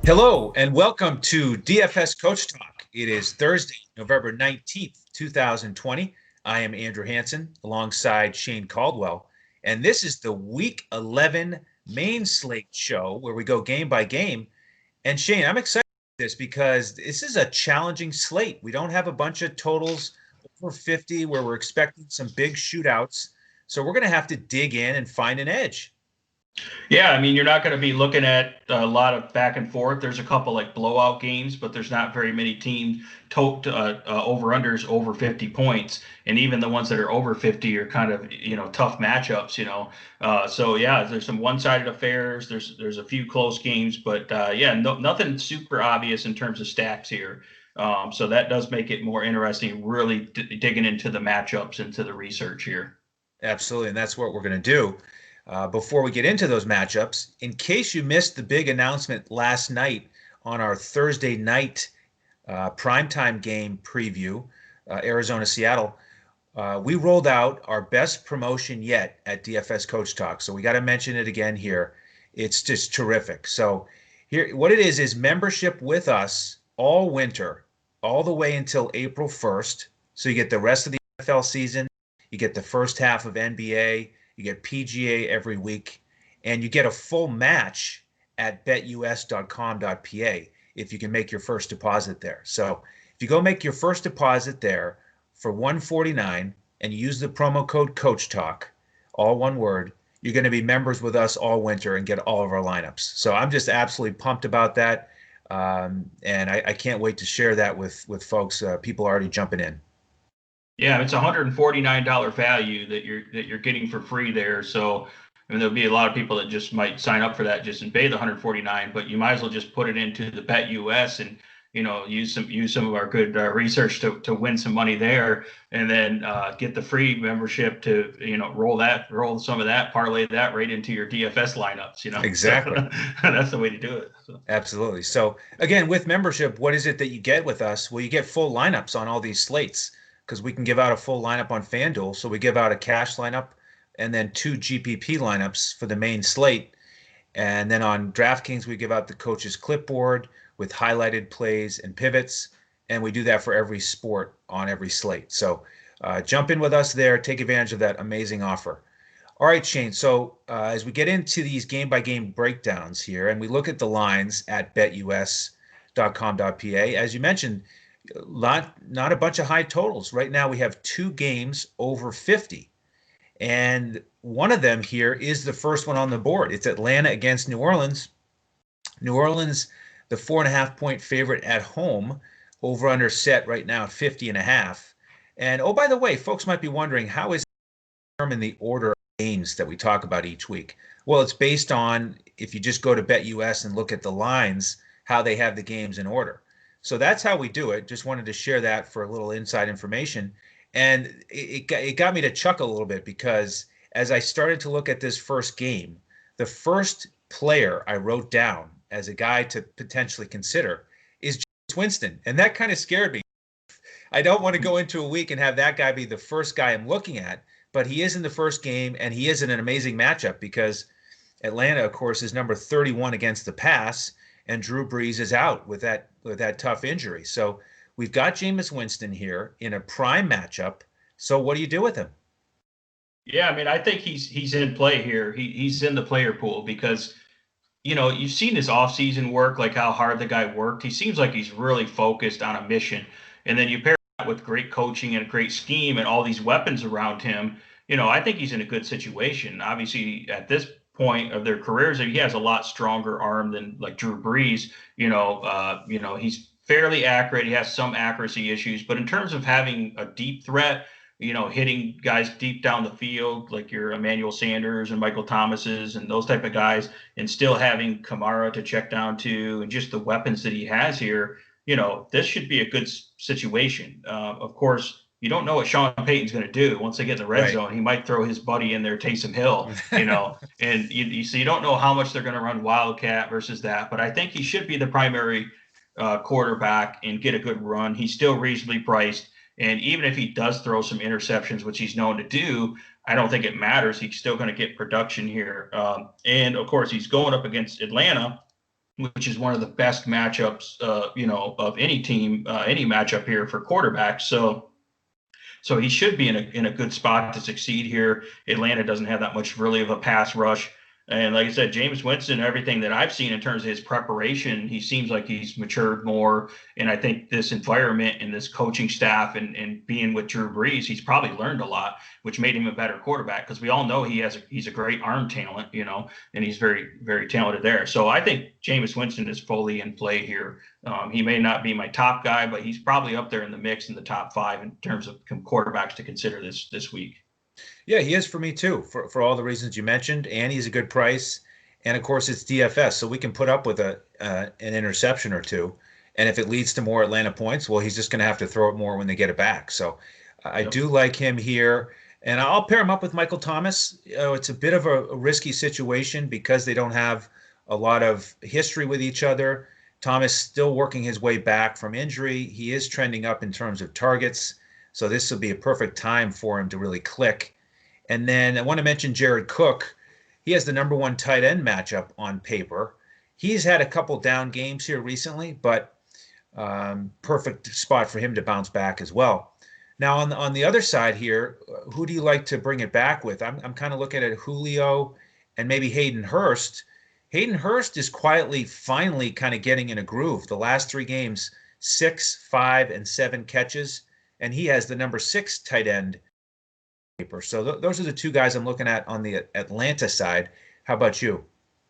Hello and welcome to DFS Coach Talk. It is Thursday, November 19th, 2020. I am Andrew Hansen alongside Shane Caldwell, and this is the Week 11 Main Slate show where we go game by game. And Shane, I'm excited about this because this is a challenging slate. We don't have a bunch of totals over 50 where we're expecting some big shootouts. So we're going to have to dig in and find an edge. Yeah, I mean, you're not going to be looking at a lot of back and forth. There's a couple like blowout games, but there's not very many teams over-unders over 50 points. And even the ones that are over 50 are kind of, tough matchups. So, yeah, there's some one-sided affairs. There's a few close games, but, nothing super obvious in terms of stacks here. So that does make it more interesting, really digging into the matchups, into the research here. Absolutely, and that's what we're going to do. Before we get into those matchups, in case you missed the big announcement last night on our Thursday night primetime game preview, Arizona-Seattle, we rolled out our best promotion yet at DFS Coach Talk. So we got to mention it again here. It's just terrific. So here, what it is membership with us all winter, all the way until April 1st. So you get the rest of the NFL season, you get the first half of NBA, you get PGA every week, and you get a full match at betus.com.pa if you can make your first deposit there. So if you go make your first deposit there for $149 and you use the promo code Coach Talk, all one word, you're going to be members with us all winter and get all of our lineups. So I'm just absolutely pumped about that, and I can't wait to share that with folks. People are already jumping in. Yeah, it's $149 value that you're getting for free there. So, I mean, there'll be a lot of people that just might sign up for that just and pay the $149, but you might as well just put it into the BetUS and use some of our good research to win some money there, and then get the free membership to roll some of that, parlay that right into your DFS lineups. Exactly. So that's the way to do it. So. Absolutely. So again, with membership, what is it that you get with us? Well, you get full lineups on all these slates, because we can give out a full lineup on FanDuel. So we give out a cash lineup and then 2 GPP lineups for the main slate. And then on DraftKings, we give out the coach's clipboard with highlighted plays and pivots. And we do that for every sport on every slate. So jump in with us there. Take advantage of that amazing offer. All right, Shane. So as we get into these game-by-game breakdowns here, and we look at the lines at betus.com.pa, as you mentioned, not a bunch of high totals. Right now we have 2 games over 50. And one of them here is the first one on the board. It's Atlanta against New Orleans. New Orleans, the 4.5-point favorite at home, over under set right now at 50.5. And oh, by the way, folks might be wondering, how is it determine the order of games that we talk about each week? Well, it's based on, if you just go to BetUS and look at the lines, how they have the games in order. So that's how we do it. Just wanted to share that for a little inside information. And it got me to chuckle a little bit, because as I started to look at this first game, the first player I wrote down as a guy to potentially consider is Winston. And that kind of scared me. I don't want to go into a week and have that guy be the first guy I'm looking at, but he is in the first game, and he is in an amazing matchup because Atlanta, of course, is number 31 against the pass, and Drew Brees is out with that tough injury. So we've got Jameis Winston here in a prime matchup. So what do you do with him? Yeah, I mean, I think he's in play here. He's in the player pool because, you've seen his offseason work, like how hard the guy worked. He seems like he's really focused on a mission. And then you pair that with great coaching and a great scheme and all these weapons around him. I think he's in a good situation. Obviously, at this point of their careers, he has a lot stronger arm than like Drew Brees. He's fairly accurate. He has some accuracy issues, but in terms of having a deep threat, hitting guys deep down the field, like your Emmanuel Sanders and Michael Thomases and those type of guys, and still having Kamara to check down to, and just the weapons that he has here, this should be a good situation. Of course, you don't know what Sean Payton's going to do once they get in the red zone. He might throw his buddy in there, Taysom Hill, and so you don't know how much they're going to run Wildcat versus that. But I think he should be the primary quarterback and get a good run. He's still reasonably priced. And even if he does throw some interceptions, which he's known to do, I don't think it matters. He's still going to get production here. And, of course, he's going up against Atlanta, which is one of the best matchups, of any team, any matchup here for quarterbacks. So he should be in a good spot to succeed here. Atlanta doesn't have that much really of a pass rush. And like I said, Jameis Winston, everything that I've seen in terms of his preparation, he seems like he's matured more. And I think this environment and this coaching staff and being with Drew Brees, he's probably learned a lot, which made him a better quarterback, because we all know he's a great arm talent, and he's very, very talented there. So I think Jameis Winston is fully in play here. He may not be my top guy, but he's probably up there in the mix in the top 5 in terms of quarterbacks to consider this week. Yeah, he is for me too, for all the reasons you mentioned. And he's a good price. And of course, it's DFS, so we can put up with an interception or two. And if it leads to more Atlanta points, well, he's just going to have to throw it more when they get it back. So I do like him here. And I'll pair him up with Michael Thomas. It's a bit of a risky situation because they don't have a lot of history with each other. Thomas still working his way back from injury. He is trending up in terms of targets. So this will be a perfect time for him to really click. And then I want to mention Jared Cook. He has the number 1 tight end matchup on paper. He's had a couple down games here recently, but perfect spot for him to bounce back as well. Now on the other side here, who do you like to bring it back with? I'm kind of looking at Julio and maybe Hayden Hurst. Hayden Hurst is finally kind of getting in a groove. The last 3 games, 6, 5, and 7 catches. And he has the number 6 tight end paper. So those are the 2 guys I'm looking at on the Atlanta side. How about you?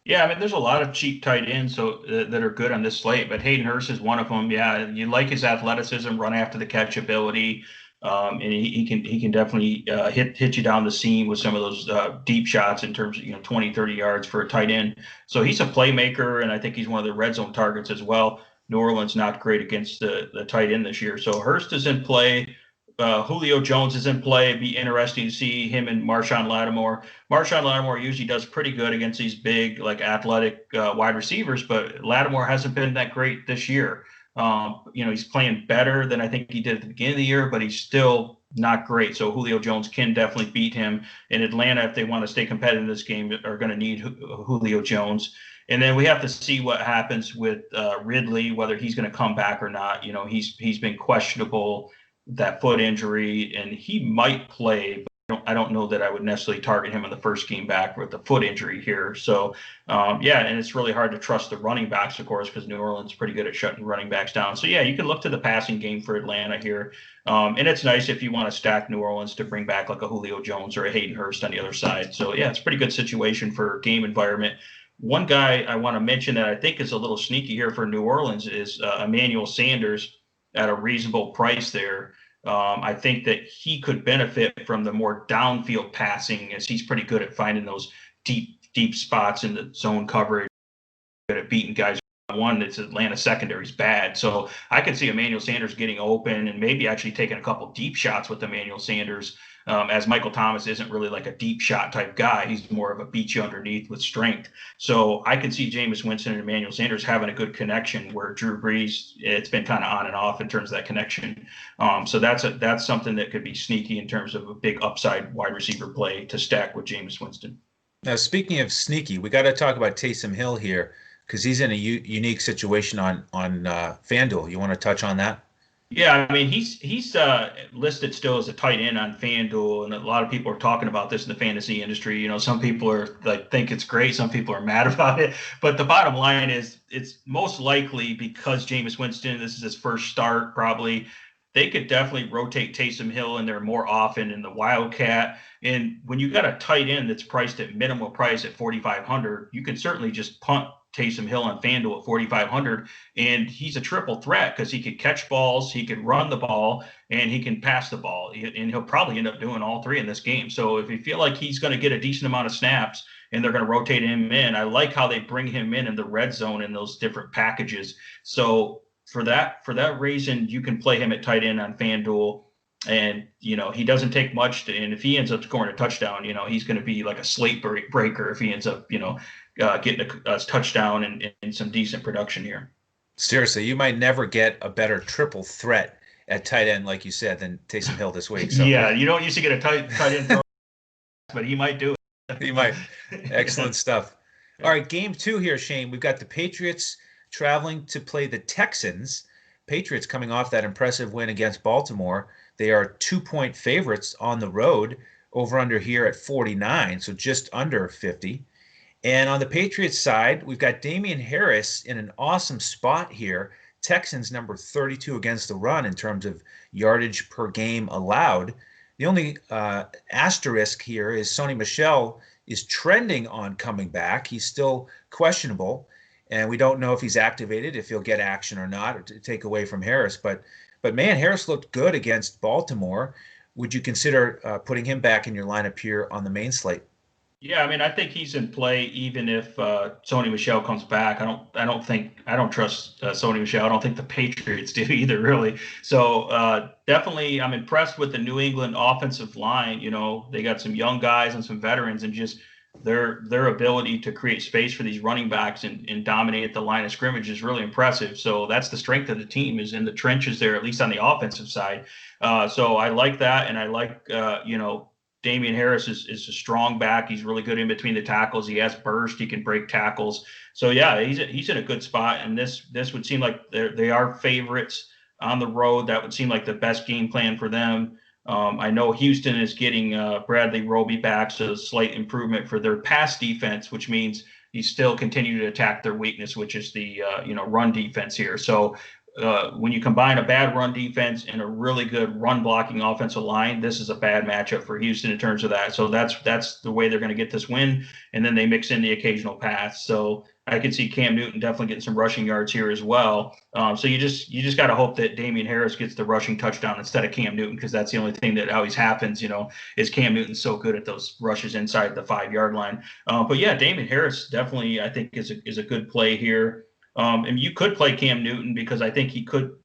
Yeah, I mean, there's a lot of cheap tight ends that are good on this slate, but Hayden Hurst is one of them. Yeah, you like his athleticism, run after the catch ability, and he can definitely hit you down the seam with some of those deep shots in terms of 20, 30 yards for a tight end. So he's a playmaker, and I think he's one of the red zone targets as well. New Orleans not great against the tight end this year. So Hurst is in play. Julio Jones is in play. It'd be interesting to see him and Marshawn Lattimore. Marshawn Lattimore usually does pretty good against these big, athletic wide receivers, but Lattimore hasn't been that great this year. He's playing better than I think he did at the beginning of the year, but he's still not great. So Julio Jones can definitely beat him. In Atlanta, if they want to stay competitive in this game, are going to need Julio Jones. And then we have to see what happens with Ridley, whether he's going to come back or not. He's been questionable, that foot injury, and he might play, but I don't know that I would necessarily target him in the first game back with the foot injury here. So, and it's really hard to trust the running backs, of course, because New Orleans is pretty good at shutting running backs down. So, yeah, you can look to the passing game for Atlanta here. And it's nice if you want to stack New Orleans to bring back like a Julio Jones or a Hayden Hurst on the other side. So, yeah, it's a pretty good situation for game environment. One guy I want to mention that I think is a little sneaky here for New Orleans is Emmanuel Sanders at a reasonable price there. I think that he could benefit from the more downfield passing, as he's pretty good at finding those deep spots in the zone coverage, good at beating guys. One, it's Atlanta secondary is bad. So I could see Emmanuel Sanders getting open and maybe actually taking a couple deep shots with Emmanuel Sanders, as Michael Thomas isn't really like a deep shot type guy. He's more of a beat you underneath with strength. So I can see Jameis Winston and Emmanuel Sanders having a good connection, where Drew Brees, it's been kind of on and off in terms of that connection. So that's something that could be sneaky in terms of a big upside wide receiver play to stack with Jameis Winston. Now, speaking of sneaky, we got to talk about Taysom Hill here, because he's in a unique situation on FanDuel. You want to touch on that? Yeah, I mean, he's listed still as a tight end on FanDuel, and a lot of people are talking about this in the fantasy industry. Some people are think it's great, some people are mad about it. But the bottom line is, it's most likely because Jameis Winston, this is his first start, probably. They could definitely rotate Taysom Hill in there more often in the Wildcat. And when you got a tight end that's priced at minimal price at $4,500, you can certainly just punt Taysom Hill on FanDuel at $4,500, and he's a triple threat because he could catch balls, he can run the ball, and he can pass the ball, and he'll probably end up doing all 3 in this game. So if you feel like he's going to get a decent amount of snaps and they're going to rotate him in, I like how they bring him in the red zone in those different packages. So for that reason, you can play him at tight end on FanDuel. And, he doesn't take much and if he ends up scoring a touchdown, he's going to be like a slate breaker if he ends up, getting a touchdown and some decent production here. Seriously, you might never get a better triple threat at tight end, like you said, than Taysom Hill this week. So. Yeah, you don't usually get a tight end, but he might do it. He might. Excellent stuff. All right, game 2 here, Shane. We've got the Patriots traveling to play the Texans. Patriots coming off that impressive win against Baltimore. They are 2-point favorites on the road, over under here at 49, so just under 50. And on the Patriots side, we've got Damien Harris in an awesome spot here. Texans number 32 against the run in terms of yardage per game allowed. The only asterisk here is Sony Michel is trending on coming back. He's still questionable, and we don't know if he's activated, if he'll get action or not, or to take away from Harris. But man, Harris looked good against Baltimore. Would you consider putting him back in your lineup here on the main slate? Yeah, I mean, I think he's in play even if Sony Michel comes back. I don't trust Sony Michel. I don't think the Patriots do either, really. So definitely, I'm impressed with the New England offensive line. You know, they got some young guys and some veterans, and just their ability to create space for these running backs and dominate the line of scrimmage is really impressive. So that's the strength of the team, is in the trenches there, at least on the offensive side. So I like that, and I like Damien Harris is a strong back. He's really good in between the tackles. He has burst. He can break tackles. So yeah, he's in a good spot. And this would seem like they are favorites on the road. That would seem like the best game plan for them. I know Houston is getting Bradley Roby back, so a slight improvement for their pass defense, which means you still continue to attack their weakness, which is the run defense here. So when you combine a bad run defense and a really good run blocking offensive line, this is a bad matchup for Houston in terms of that. So that's the way they're going to get this win. And then they mix in the occasional pass. So I could see Cam Newton definitely getting some rushing yards here as well. So you just got to hope that Damien Harris gets the rushing touchdown instead of Cam Newton, because that's the only thing that always happens, is Cam Newton so good at those rushes inside the 5-yard line. But yeah, Damien Harris definitely, I think, is a good play here. And you could play Cam Newton, because I think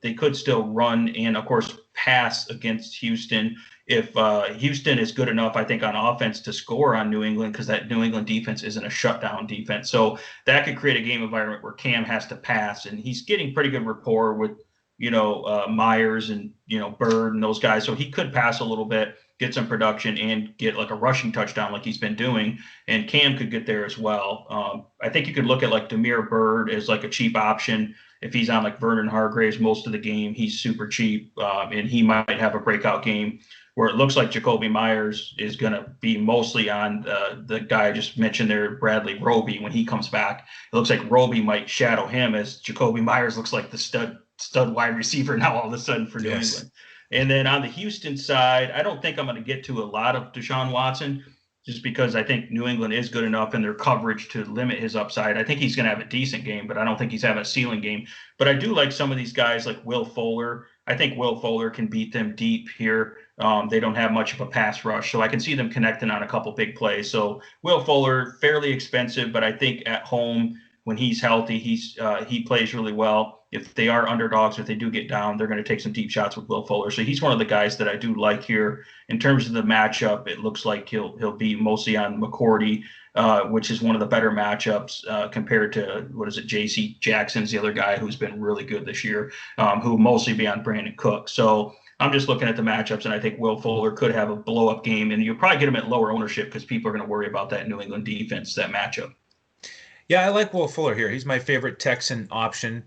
they could still run and, of course, pass against Houston. If Houston is good enough, I think, on offense to score on New England, because that New England defense isn't a shutdown defense. So that could create a game environment where Cam has to pass, and he's getting pretty good rapport with, Myers and, Bird and those guys. So he could pass a little bit, get some production, and get like a rushing touchdown like he's been doing. And Cam could get there as well. I think you could look at like Demir Bird as like a cheap option. If he's on like Vernon Hargraves most of the game, he's super cheap, and he might have a breakout game, where it looks like Jacoby Myers is going to be mostly on the guy I just mentioned there, Bradley Roby, when he comes back. It looks like Roby might shadow him, as Jacoby Myers looks like the stud wide receiver now all of a sudden for New England. And then on the Houston side, I don't think I'm going to get to a lot of Deshaun Watson, just because I think New England is good enough in their coverage to limit his upside. I think he's going to have a decent game, but I don't think he's having a ceiling game. But I do like some of these guys like Will Fuller. I think Will Fuller can beat them deep here. They don't have much of a pass rush, so I can see them connecting on a couple big plays. So Will Fuller, fairly expensive, but I think at home, when he's healthy, he plays really well. If they are underdogs, if they do get down, they're going to take some deep shots with Will Fuller. So he's one of the guys that I do like here. In terms of the matchup, it looks like he'll be mostly on McCourty, which is one of the better matchups compared to, J.C. Jackson's the other guy who's been really good this year, who will mostly be on Brandon Cook. So I'm just looking at the matchups, and I think Will Fuller could have a blow-up game, and you'll probably get him at lower ownership because people are going to worry about that New England defense, that matchup. Yeah, I like Will Fuller here. He's my favorite Texan option.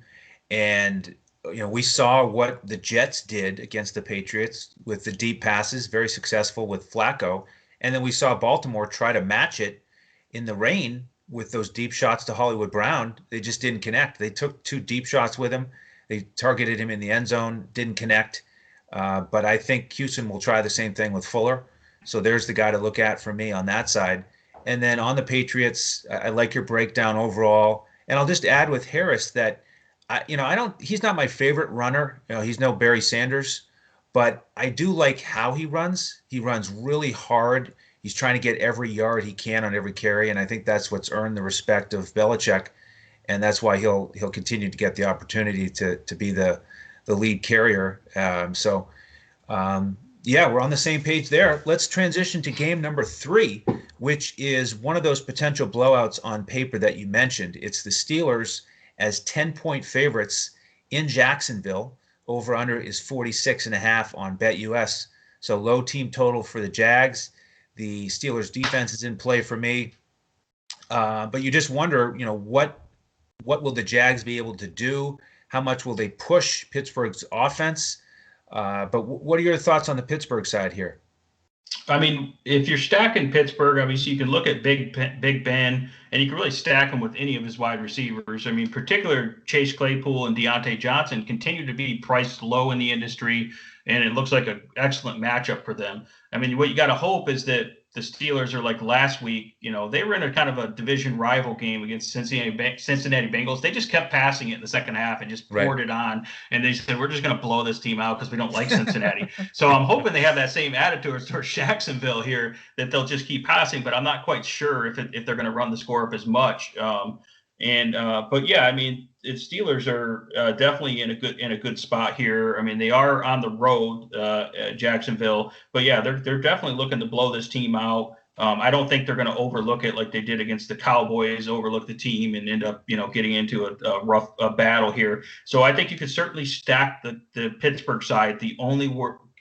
And, we saw what the Jets did against the Patriots with the deep passes, very successful with Flacco. And then we saw Baltimore try to match it in the rain with those deep shots to Hollywood Brown. They just didn't connect. They took 2 deep shots with him. They targeted him in the end zone, didn't connect. But I think Houston will try the same thing with Fuller. So there's the guy to look at for me on that side. And then on the Patriots, I like your breakdown overall. And I'll just add with Harris that, he's not my favorite runner. He's no Barry Sanders, but I do like how he runs. He runs really hard. He's trying to get every yard he can on every carry. And I think that's what's earned the respect of Belichick. And that's why he'll continue to get the opportunity to be the lead carrier. Yeah, we're on the same page there. Let's transition to game number 3, which is one of those potential blowouts on paper that you mentioned. It's the Steelers as 10-point favorites in Jacksonville. Over under is 46.5 on BetUS. So low team total for the Jags. The Steelers defense is in play for me. But you just wonder, what will the Jags be able to do? How much will they push Pittsburgh's offense? But what are your thoughts on the Pittsburgh side here? I mean, if you're stacking Pittsburgh, obviously you can look at Big Ben, and you can really stack him with any of his wide receivers. I mean, particular Chase Claypool and Deontay Johnson continue to be priced low in the industry, and it looks like an excellent matchup for them. I mean, what you got to hope is that the Steelers are like last week. They were in a kind of a division rival game against Cincinnati Bengals. They just kept passing it in the second half and just poured it on, and they said, we're just going to blow this team out because we don't like Cincinnati. So I'm hoping they have that same attitude towards Jacksonville here, that they'll just keep passing, but I'm not quite sure if they're going to run the score up as much. But yeah, I mean, the Steelers are definitely in a good spot here. I mean, they are on the road, Jacksonville, but yeah, they're definitely looking to blow this team out. I don't think they're going to overlook it like they did against the Cowboys, overlook the team and end up, getting into a rough battle here. So I think you could certainly stack the Pittsburgh side. The only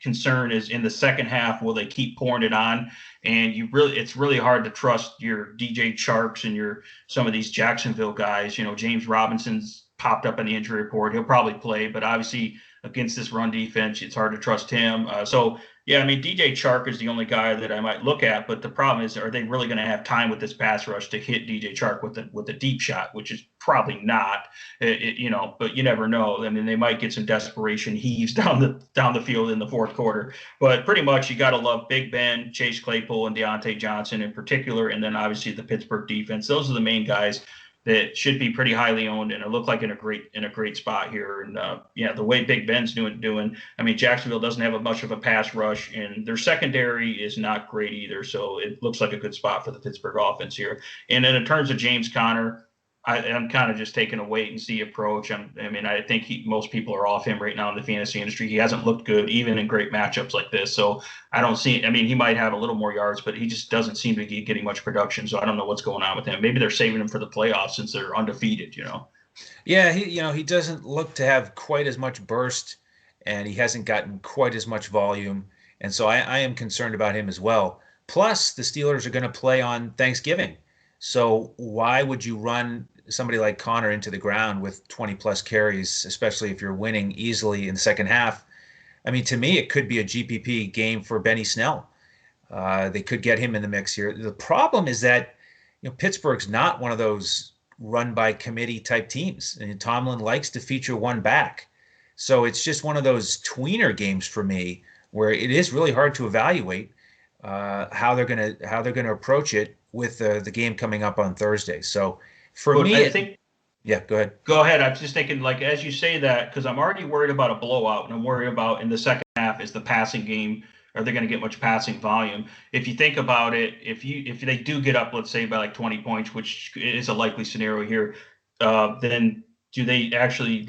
concern is in the second half, will they keep pouring it on? And it's really hard to trust your DJ Charks and some of these Jacksonville guys. James Robinson's popped up in the injury report. He'll probably play, but obviously against this run defense, it's hard to trust him. So yeah, I mean, DJ Chark is the only guy that I might look at, but the problem is, are they really going to have time with this pass rush to hit DJ Chark with a deep shot, which is probably not. But you never know. I mean, they might get some desperation heaves down the field in the fourth quarter. But pretty much, you got to love Big Ben, Chase Claypool, and Deontay Johnson in particular, and then obviously the Pittsburgh defense. Those are the main guys that should be pretty highly owned and look like in a great spot here. And the way Big Ben's doing, I mean, Jacksonville doesn't have much of a pass rush, and their secondary is not great either. So it looks like a good spot for the Pittsburgh offense here. And then in terms of James Conner, I'm kind of just taking a wait and see approach. I think most people are off him right now in the fantasy industry. He hasn't looked good even in great matchups like this. So I don't see. I mean, he might have a little more yards, but he just doesn't seem to be getting much production. So I don't know what's going on with him. Maybe they're saving him for the playoffs since they're undefeated. Yeah, he doesn't look to have quite as much burst, and he hasn't gotten quite as much volume, and so I am concerned about him as well. Plus, the Steelers are going to play on Thanksgiving, so why would you run somebody like Connor into the ground with 20 plus carries, especially if you're winning easily in the second half? I mean, to me, it could be a GPP game for Benny Snell. They could get him in the mix here. The problem is that Pittsburgh's not one of those run by committee type teams, and Tomlin likes to feature one back. So it's just one of those tweener games for me where it is really hard to evaluate how they're gonna approach it with the game coming up on Thursday. So for me, yeah, go ahead. Go ahead. I'm just thinking, like, as you say that, because I'm already worried about a blowout, and I'm worried about in the second half is the passing game. Are they going to get much passing volume? If you think about it, if they do get up, let's say by like 20 points, which is a likely scenario here, then do they actually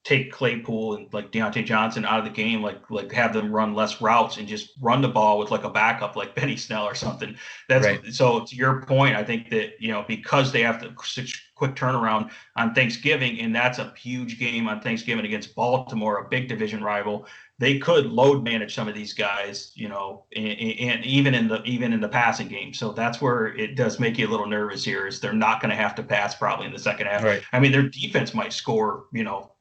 take Claypool and like Deontay Johnson out of the game, like have them run less routes and just run the ball with like a backup like Benny Snell or something? That's right. So to your point, I think that because they have such quick turnaround on Thanksgiving, and that's a huge game on Thanksgiving against Baltimore, a big division rival. They could load manage some of these guys, and even in the passing game. So that's where it does make you a little nervous here, is they're not going to have to pass probably in the second half. Right. I mean, their defense might score,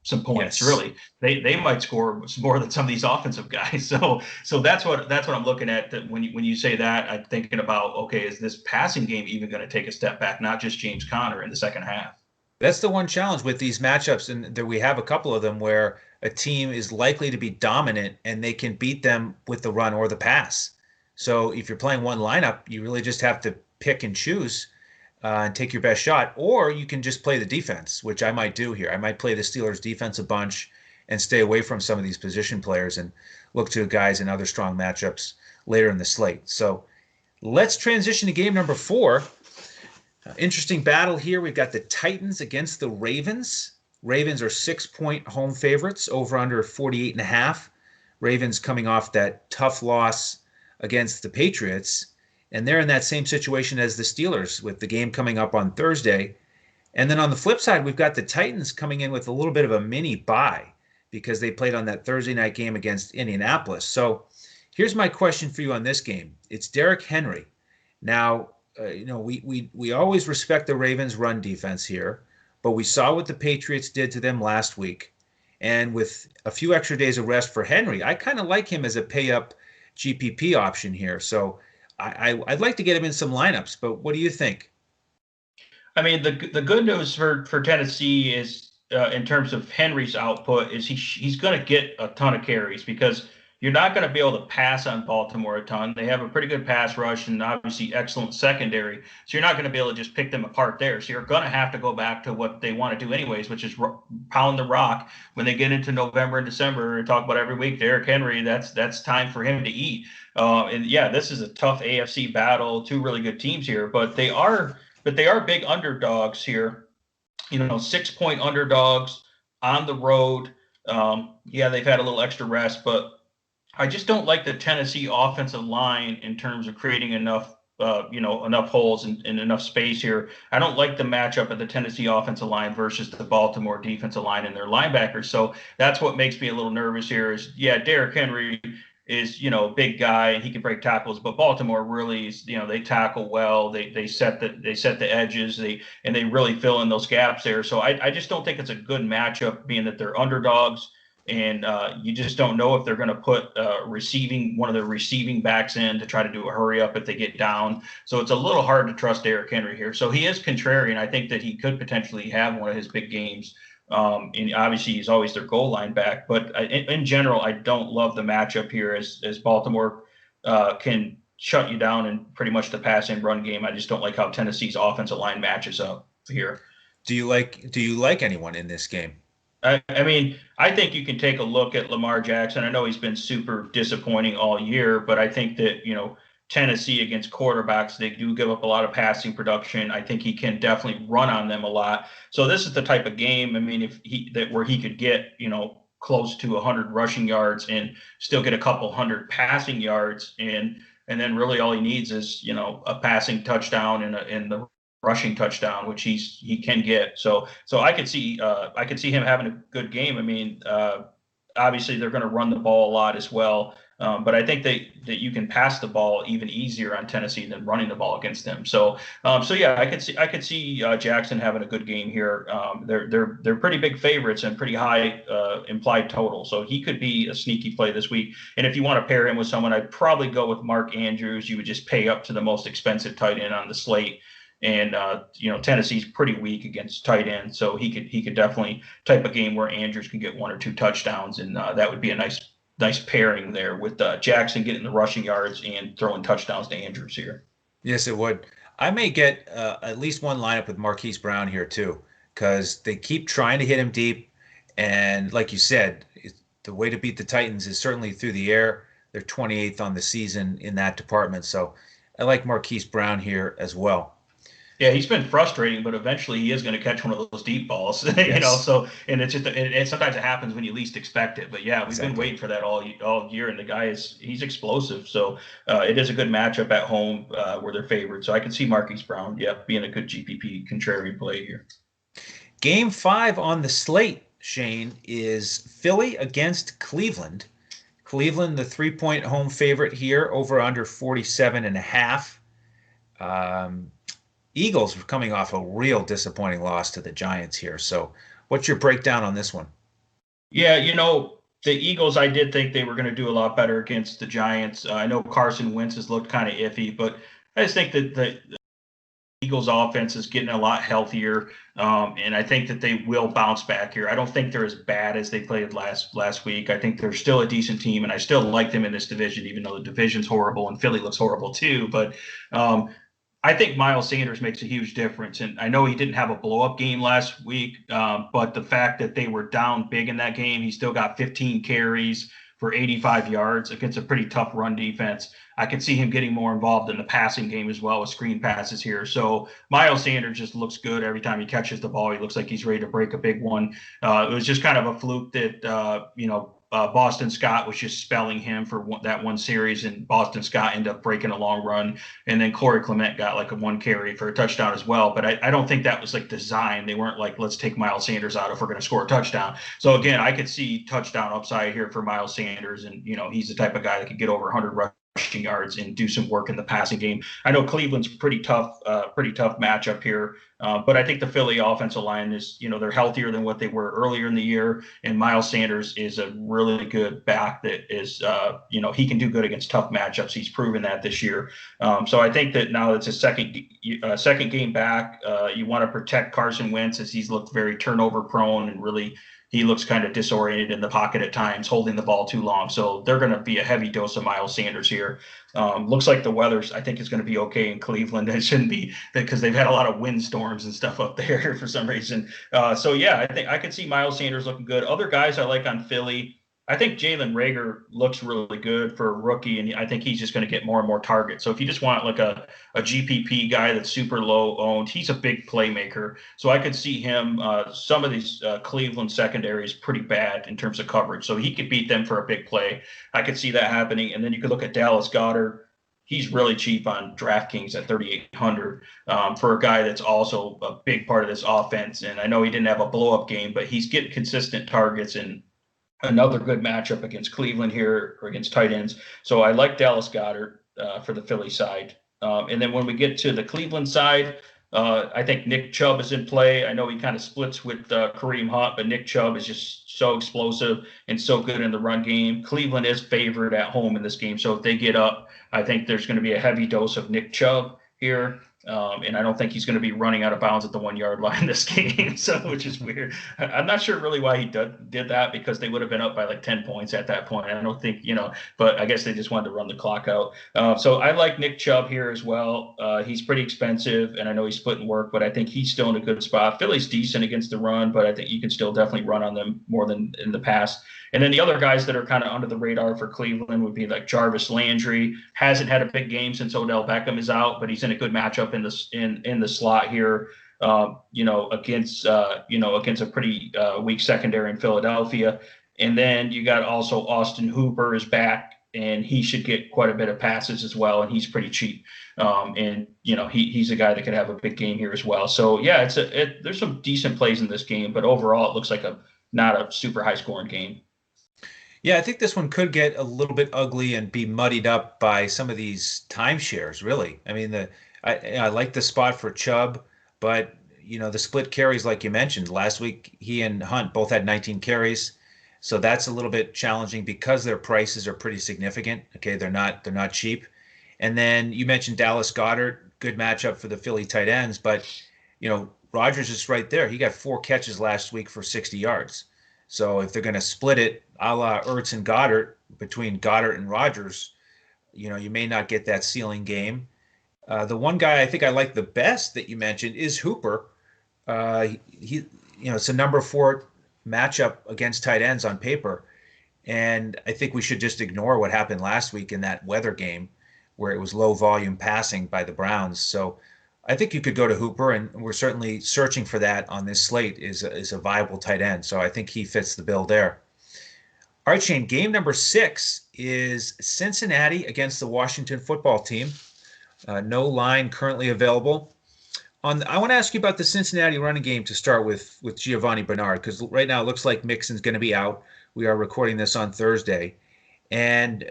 some points. Yes. Really. They might score more than some of these offensive guys. So that's what I'm looking at. That when you say that, I'm thinking about, okay, is this passing game even going to take a step back? Not just James Conner in the second half. That's the one challenge with these matchups, and there we have a couple of them where a team is likely to be dominant and they can beat them with the run or the pass. So if you're playing one lineup, you really just have to pick and choose and take your best shot, or you can just play the defense, which I might do here. I might play the Steelers defense a bunch and stay away from some of these position players and look to guys in other strong matchups later in the slate. So let's transition to game number 4. Interesting battle here. We've got the Titans against the Ravens. Ravens are 6-point home favorites, over under 48.5. Ravens coming off that tough loss against the Patriots, and they're in that same situation as the Steelers with the game coming up on Thursday. And then on the flip side, we've got the Titans coming in with a little bit of a mini bye because they played on that Thursday night game against Indianapolis. So here's my question for you on this game. It's Derrick Henry. Now, we always respect the Ravens' run defense here, but we saw what the Patriots did to them last week. And with a few extra days of rest for Henry, I kind of like him as a pay up GPP option here. So I'd like to get him in some lineups, but what do you think? I mean, the good news for Tennessee is in terms of Henry's output is he's going to get a ton of carries because you're not going to be able to pass on Baltimore a ton. They have a pretty good pass rush and obviously excellent secondary. So you're not going to be able to just pick them apart there. So you're going to have to go back to what they want to do anyways, which is pound the rock when they get into November and December and talk about every week. Derrick Henry, that's time for him to eat. And yeah, this is a tough AFC battle. Two really good teams here, but they are big underdogs here. 6-point underdogs on the road. Yeah, they've had a little extra rest, but I just don't like the Tennessee offensive line in terms of creating enough holes and enough space here. I don't like the matchup of the Tennessee offensive line versus the Baltimore defensive line and their linebackers. So that's what makes me a little nervous here is, yeah, Derrick Henry is, a big guy and he can break tackles, but Baltimore really is, they tackle well. They set the edges, they really fill in those gaps there. So I just don't think it's a good matchup being that they're underdogs. And you just don't know if they're going to put one of the receiving backs in to try to do a hurry up if they get down. So it's a little hard to trust Derrick Henry here. So he is contrarian. I think that he could potentially have one of his big games. And obviously he's always their goal line back. But in general, I don't love the matchup here as Baltimore can shut you down in pretty much the pass and run game. I just don't like how Tennessee's offensive line matches up here. Do you like anyone in this game? I mean, I think you can take a look at Lamar Jackson. I know he's been super disappointing all year, but I think that, Tennessee against quarterbacks, they do give up a lot of passing production. I think he can definitely run on them a lot. So this is the type of game, I mean, where he could get, close to 100 rushing yards and still get a couple hundred passing yards. And then really all he needs is, a passing touchdown and the rushing touchdown, which he can get. So I could see him having a good game. I mean, obviously they're going to run the ball a lot as well. But I think that you can pass the ball even easier on Tennessee than running the ball against them. So yeah, I could see Jackson having a good game here. They're pretty big favorites and pretty high implied total. So he could be a sneaky play this week. And if you want to pair him with someone, I'd probably go with Mark Andrews. You would just pay up to the most expensive tight end on the slate. And Tennessee's pretty weak against tight ends, so he could definitely type a game where Andrews can get 1 or 2 touchdowns, and that would be a nice pairing there with Jackson getting the rushing yards and throwing touchdowns to Andrews here. Yes, it would. I may get at least one lineup with Marquise Brown here too, because they keep trying to hit him deep, and like you said, the way to beat the Titans is certainly through the air. They're 28th on the season in that department, so I like Marquise Brown here as well. Yeah, he's been frustrating, but eventually he is going to catch one of those deep balls, Yes. So, and it's just, and sometimes it happens when you least expect it. But yeah, we've Exactly. been waiting for that all year, and the guy he's explosive. So it is a good matchup at home where they're favored. So I can see Marquise Brown, being a good GPP contrarian play here. Game 5 on the slate, Shane, is Philly against Cleveland. Cleveland, the 3-point home favorite here, over under 47.5. Eagles are coming off a real disappointing loss to the Giants here. So what's your breakdown on this one? Yeah, the Eagles, I did think they were going to do a lot better against the Giants. I know Carson Wentz has looked kind of iffy, but I just think that the Eagles offense is getting a lot healthier, and I think that they will bounce back here. I don't think they're as bad as they played last week. I think they're still a decent team, and I still like them in this division, even though the division's horrible and Philly looks horrible too. But I think Miles Sanders makes a huge difference. And I know he didn't have a blow-up game last week, but the fact that they were down big in that game, he still got 15 carries for 85 yards against a pretty tough run defense. I could see him getting more involved in the passing game as well with screen passes here. So Miles Sanders just looks good every time he catches the ball. He looks like he's ready to break a big one. It was just kind of a fluke that, Boston Scott was just spelling him for that one series, and Boston Scott ended up breaking a long run. And then Corey Clement got like a 1 carry for a touchdown as well. But I don't think that was like designed. They weren't like, let's take Miles Sanders out if we're going to score a touchdown. So again, I could see touchdown upside here for Miles Sanders. And, he's the type of guy that could get over 100 rushing yards and do some work in the passing game. I know Cleveland's pretty tough matchup here, but I think the Philly offensive line is, they're healthier than what they were earlier in the year, and Miles Sanders is a really good back that is, he can do good against tough matchups. He's proven that this year. So I think that now it's a second game back. You want to protect Carson Wentz, as he's looked very turnover prone and really he looks kind of disoriented in the pocket at times, holding the ball too long. So they're going to be a heavy dose of Miles Sanders here. Looks like the weather, I think, is going to be okay in Cleveland. It shouldn't be, because they've had a lot of windstorms and stuff up there for some reason. So yeah, I think I could see Miles Sanders looking good. Other guys I like on Philly, I think Jalen Reagor looks really good for a rookie, and I think he's just going to get more and more targets. So if you just want like a GPP guy that's super low owned, he's a big playmaker. So I could see him. Some of these Cleveland secondary is pretty bad in terms of coverage, so he could beat them for a big play. I could see that happening. And then you could look at Dallas Goddard. He's really cheap on DraftKings at 3,800 for a guy that's also a big part of this offense. And I know he didn't have a blow-up game, but he's getting consistent targets and another good matchup against Cleveland here, or against tight ends. So I like Dallas Goddard for the Philly side. And then when we get to the Cleveland side, I think Nick Chubb is in play. I know he kind of splits with Kareem Hunt, but Nick Chubb is just so explosive and so good in the run game. Cleveland is favored at home in this game. So if they get up, I think there's going to be a heavy dose of Nick Chubb here. And I don't think he's going to be running out of bounds at the 1 yard line this game, which is weird. I'm not sure really why he did that, because they would have been up by like 10 points at that point. I don't think, but I guess they just wanted to run the clock out. So I like Nick Chubb here as well. He's pretty expensive, and I know he's splitting work, but I think he's still in a good spot. Philly's decent against the run, but I think you can still definitely run on them more than in the past. And then the other guys that are kind of under the radar for Cleveland would be like Jarvis Landry. Hasn't had a big game since Odell Beckham is out, but he's in a good matchup in the slot here. Against a pretty weak secondary in Philadelphia. And then you got also Austin Hooper is back, and he should get quite a bit of passes as well, and he's pretty cheap. He's a guy that could have a big game here as well. So yeah, there's some decent plays in this game, but overall it looks like not a super high scoring game. Yeah, I think this one could get a little bit ugly and be muddied up by some of these timeshares, really. I mean, I like the spot for Chubb, but, the split carries, like you mentioned, last week he and Hunt both had 19 carries. So that's a little bit challenging because their prices are pretty significant. Okay, they're not cheap. And then you mentioned Dallas Goddard, good matchup for the Philly tight ends, but, Rodgers is right there. He got 4 catches last week for 60 yards. So if they're going to split it a la Ertz and Goddard, between Goddard and Rodgers, you may not get that ceiling game. The one guy I think I like the best that you mentioned is Hooper. It's a number 4 matchup against tight ends on paper. And I think we should just ignore what happened last week in that weather game where it was low volume passing by the Browns. So I think you could go to Hooper, and we're certainly searching for that on this slate is a viable tight end. So I think he fits the bill there. All right, Shane, game number 6 is Cincinnati against the Washington football team. No line currently available. I want to ask you about the Cincinnati running game to start with Giovanni Bernard, because right now it looks like Mixon's going to be out. We are recording this on Thursday. And,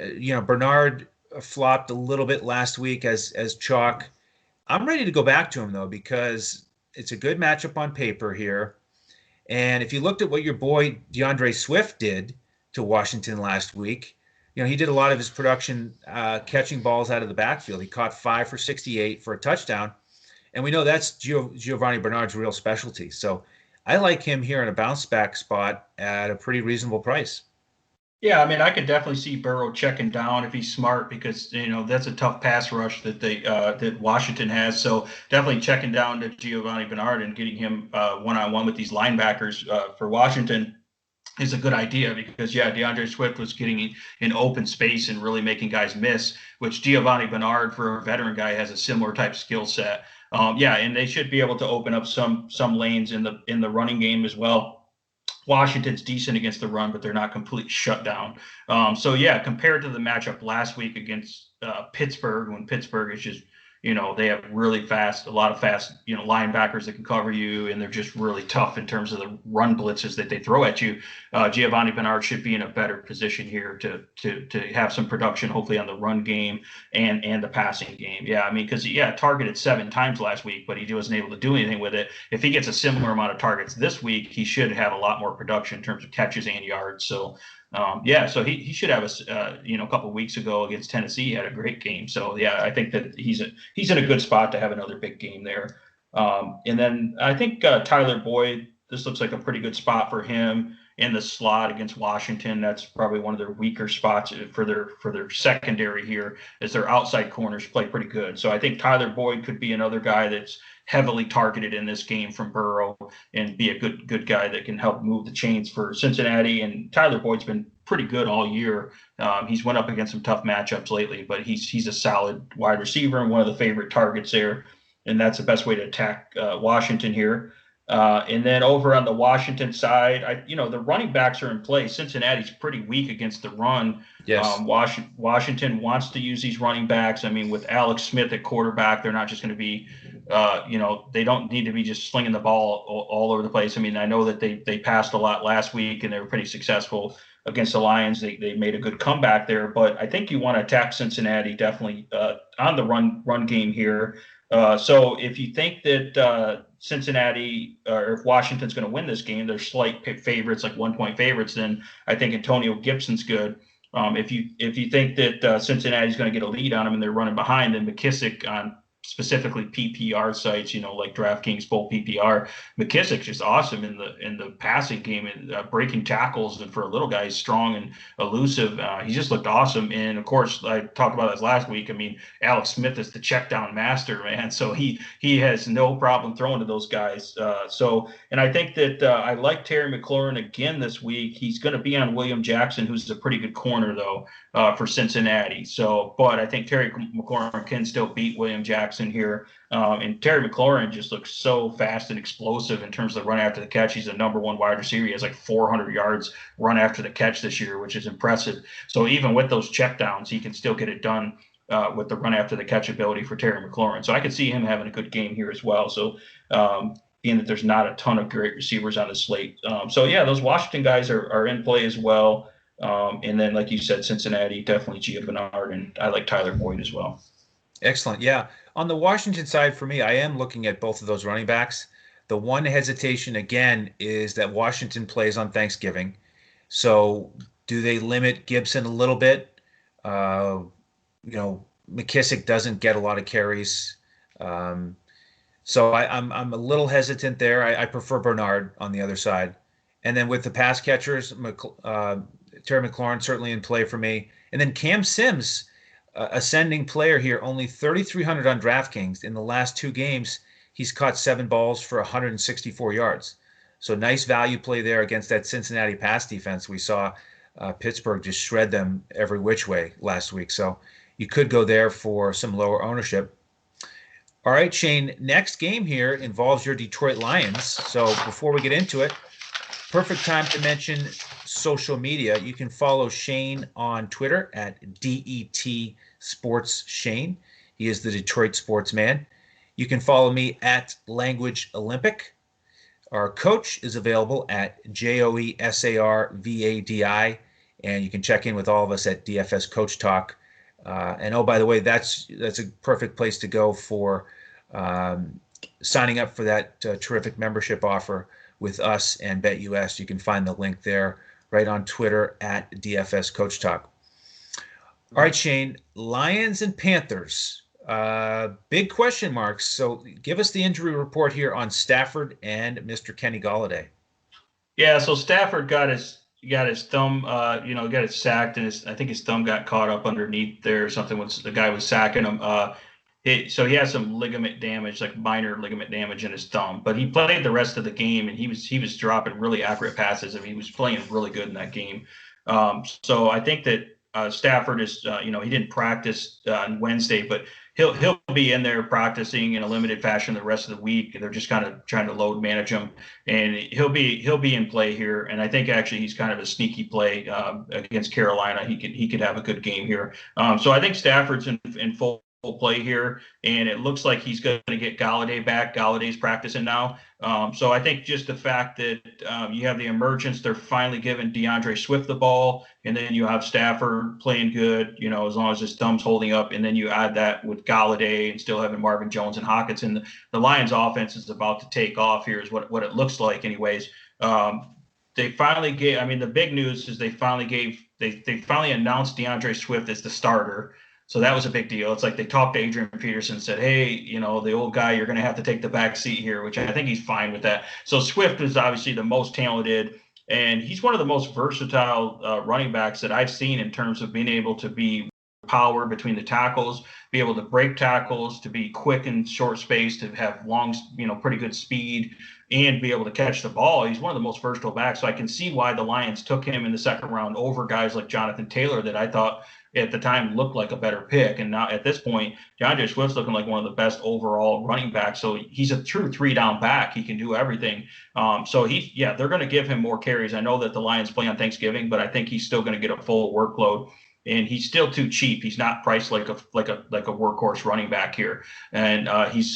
Bernard flopped a little bit last week as chalk. I'm ready to go back to him, though, because it's a good matchup on paper here. And if you looked at what your boy Deandre Swift did to Washington last week, he did a lot of his production catching balls out of the backfield. He caught 5 for 68 for a touchdown. And we know that's Giovanni Bernard's real specialty. So I like him here in a bounce back spot at a pretty reasonable price. Yeah, I mean, I could definitely see Burrow checking down if he's smart, because that's a tough pass rush that Washington has. So definitely checking down to Giovanni Bernard and getting him one-on-one with these linebackers for Washington is a good idea, because DeAndre Swift was getting in open space and really making guys miss, which Giovanni Bernard, for a veteran guy, has a similar type skill set. And they should be able to open up some lanes in the running game as well. Washington's decent against the run, but they're not completely shut down. Compared to the matchup last week against Pittsburgh, when Pittsburgh is just They have a lot of fast, linebackers that can cover you, and they're just really tough in terms of the run blitzes that they throw at you. Giovanni Bernard should be in a better position here to have some production, hopefully on the run game and the passing game. Yeah, I mean, because targeted 7 times last week, but he wasn't able to do anything with it. If he gets a similar amount of targets this week, he should have a lot more production in terms of catches and yards. So so he should have a couple of weeks ago against Tennessee, he had a great game. So yeah, I think that he's in a good spot to have another big game there. And then I think Tyler Boyd, this looks like a pretty good spot for him in the slot against Washington. That's probably one of their weaker spots for their secondary here, as their outside corners play pretty good. So I think Tyler Boyd could be another guy that's heavily targeted in this game from Burrow and be a good guy that can help move the chains for Cincinnati. And Tyler Boyd's been pretty good all year. He's went up against some tough matchups lately, but he's a solid wide receiver and one of the favorite targets there. And that's the best way to attack Washington here. And then over on the Washington side, the running backs are in play. Cincinnati's pretty weak against the run. Yes. Washington wants to use these running backs. I mean, with Alex Smith at quarterback, they're not just going to be, they don't need to be just slinging the ball all over the place. I mean, I know that they passed a lot last week and they were pretty successful against the Lions. They made a good comeback there, but I think you want to attack Cincinnati definitely on the run game here. So if you think that Cincinnati or if Washington's going to win this game, they're slight favorites, like 1-point favorites, then I think Antonio Gibson's good. If you think that Cincinnati's going to get a lead on them and they're running behind, then McKissick on specifically PPR sites, like DraftKings full PPR, McKissick's just awesome in the passing game and breaking tackles, and for a little guy, he's strong and elusive. He just looked awesome. And of course, I talked about this last week. I mean, Alex Smith is the check down master, man. So he has no problem throwing to those guys. And I think that I like Terry McLaurin again this week. He's going to be on William Jackson, who's a pretty good corner though for Cincinnati. But I think Terry McLaurin can still beat William Jackson here. And Terry McLaurin just looks so fast and explosive in terms of the run after the catch. He's the number 1 wide receiver. He has like 400 yards run after the catch this year, which is impressive. So even with those checkdowns, he can still get it done with the run after the catch ability for Terry McLaurin. So I could see him having a good game here as well. So being that there's not a ton of great receivers on the slate. Those Washington guys are in play as well. And then, like you said, Cincinnati, definitely Gio Bernard, and I like Tyler Boyd as well. Excellent. Yeah. On the Washington side, for me, I am looking at both of those running backs. The one hesitation, again, is that Washington plays on Thanksgiving. So do they limit Gibson a little bit? McKissick doesn't get a lot of carries. So I'm a little hesitant there. I prefer Bernard on the other side. And then with the pass catchers, Terry McLaurin certainly in play for me. And then Cam Sims, ascending player here, only 3,300 on DraftKings. In the last 2 games, he's caught 7 balls for 164 yards. So nice value play there against that Cincinnati pass defense. We saw Pittsburgh just shred them every which way last week. So you could go there for some lower ownership. All right, Shane, next game here involves your Detroit Lions. So before we get into it, perfect time to mention social media. You can follow Shane on Twitter at DET Sports Shane. He is the Detroit sportsman. You can follow me at Language Olympic. Our coach is available at JOESARVADI, and you can check in with all of us at DFS Coach Talk. And oh, by the way, that's a perfect place to go for signing up for that terrific membership offer with us and BetUS. You can find the link there right on Twitter at DFS Coach Talk. All right, Shane, Lions and Panthers, big question marks. So give us the injury report here on Stafford and Mr. Kenny Golladay. Yeah, so Stafford got his thumb, got it sacked, and I think his thumb got caught up underneath there or something when the guy was sacking him. So he has some ligament damage, like minor ligament damage in his thumb, but he played the rest of the game, and he was dropping really accurate passes. I mean, he was playing really good in that game. So I think that Stafford is, he didn't practice on Wednesday, but he'll be in there practicing in a limited fashion the rest of the week. They're just kind of trying to load manage him, and he'll be in play here. And I think actually he's kind of a sneaky play against Carolina. He could have a good game here. So I think Stafford's in full play here, and it looks like he's going to get Golladay back. Galladay's practicing now. So I think just the fact that you have the emergence, they're finally giving Deandre Swift the ball, and then you have Stafford playing good, as long as his thumb's holding up, and then you add that with Golladay and still having Marvin Jones and Hawkins, and the Lions offense is about to take off here is what it looks like anyways. They finally gave, the big news is they finally announced Deandre Swift as the starter. So that was a big deal. It's like they talked to Adrian Peterson and said, hey, the old guy, you're going to have to take the back seat here, which I think he's fine with that. So Swift is obviously the most talented, and he's one of the most versatile running backs that I've seen in terms of being able to be power between the tackles, be able to break tackles, to be quick in short space, to have long, pretty good speed, and be able to catch the ball. He's one of the most versatile backs. So I can see why the Lions took him in the second round over guys like Jonathan Taylor that I thought at the time looked like a better pick. And now at this point, DeAndre Swift's looking like one of the best overall running backs. So he's a true 3-down back. He can do everything. So they're going to give him more carries. I know that the Lions play on Thanksgiving, but I think he's still going to get a full workload. And he's still too cheap. He's not priced like a workhorse running back here, and he's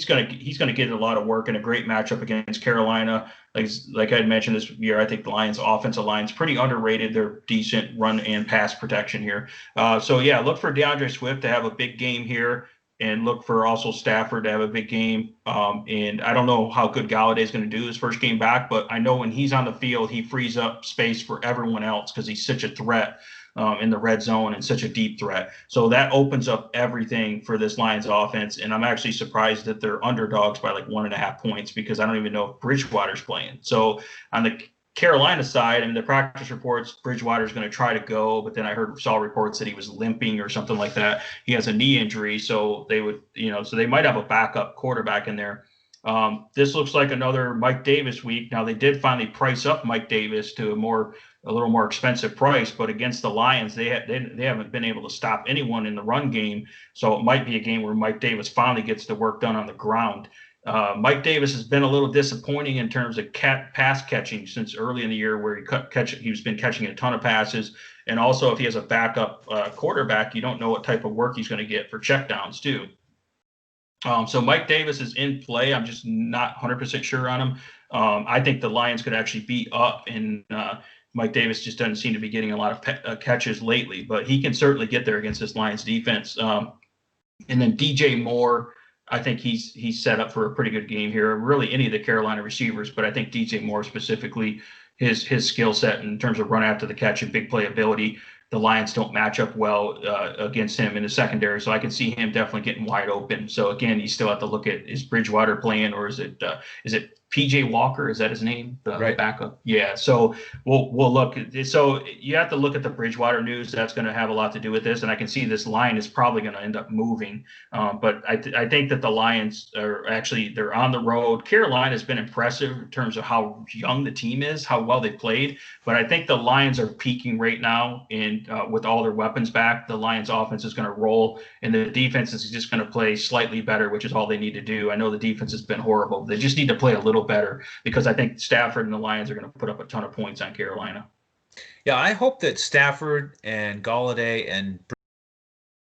gonna get a lot of work in a great matchup against Carolina. Like I had mentioned this year, I think the Lions' offensive line is pretty underrated. They're decent run and pass protection here. Look for DeAndre Swift to have a big game here, and look for also Stafford to have a big game. And I don't know how good Golladay is going to do his first game back, but I know when he's on the field, he frees up space for everyone else because he's such a threat in the red zone and such a deep threat. So that opens up everything for this Lions offense. And I'm actually surprised that they're underdogs by like 1.5 points because I don't even know if Bridgewater's playing. So on the Carolina side, the practice reports, Bridgewater's going to try to go, but then I saw reports that he was limping or something like that. He has a knee injury, so they would, so they might have a backup quarterback in there. This looks like another Mike Davis week. Now they did finally price up Mike Davis to a little more expensive price, but against the Lions, they haven't been able to stop anyone in the run game. So it might be a game where Mike Davis finally gets the work done on the ground. Mike Davis has been a little disappointing in terms of pass catching since early in the year, where he's been catching a ton of passes. And also, if he has a backup quarterback, you don't know what type of work he's going to get for checkdowns too. So Mike Davis is in play. I'm just not 100% sure on him. I think the Lions could actually be up, and Mike Davis just doesn't seem to be getting a lot of catches lately, but he can certainly get there against this Lions defense. And then DJ Moore, I think he's set up for a pretty good game here. Really any of the Carolina receivers, but I think DJ Moore specifically, his skill set in terms of run after the catch and big play ability, the Lions don't match up well against him in the secondary. So I can see him definitely getting wide open. So again, you still have to look at, is Bridgewater playing, or is it PJ Walker? Is that his name? The backup? Yeah. So we'll look. So you have to look at the Bridgewater news. That's going to have a lot to do with this. And I can see this line is probably going to end up moving. But I think that the Lions they're on the road. Carolina has been impressive in terms of how young the team is, how well they played. But I think the Lions are peaking right now. And with all their weapons back, the Lions offense is going to roll. And the defense is just going to play slightly better, which is all they need to do. I know the defense has been horrible. They just need to play a little better, because I think Stafford and the Lions are going to put up a ton of points on Carolina. Yeah, I hope that Stafford and Golladay and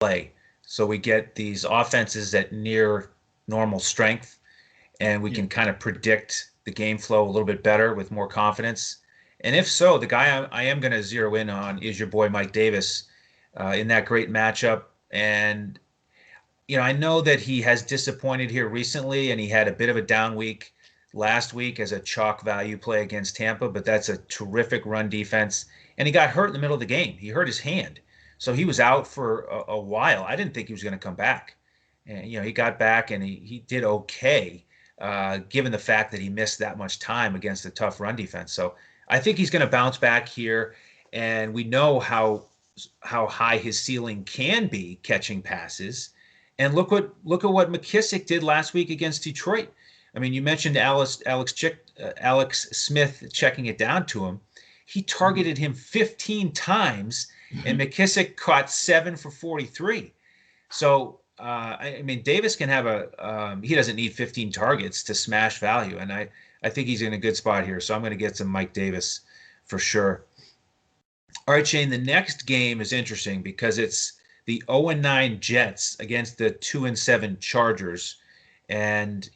play, so we get these offenses at near normal strength, and we can kind of predict the game flow a little bit better with more confidence. And if so, the guy I am going to zero in on is your boy Mike Davis in that great matchup. And I know that he has disappointed here recently, and he had a bit of a down week last week as a chalk value play against Tampa, but that's a terrific run defense. And he got hurt in the middle of the game. He hurt his hand. So he was out for a while. I didn't think he was going to come back. And, he got back, and he did okay, given the fact that he missed that much time against a tough run defense. So I think he's going to bounce back here. And we know how high his ceiling can be catching passes. And look at what McKissick did last week against Detroit. I mean, you mentioned Alex Smith checking it down to him. He targeted him 15 times, and McKissick caught 7 for 43. So, Davis can have he doesn't need 15 targets to smash value, and I think he's in a good spot here. So I'm going to get some Mike Davis for sure. All right, Shane, the next game is interesting because it's the 0-9 Jets against the 2-7 Chargers. And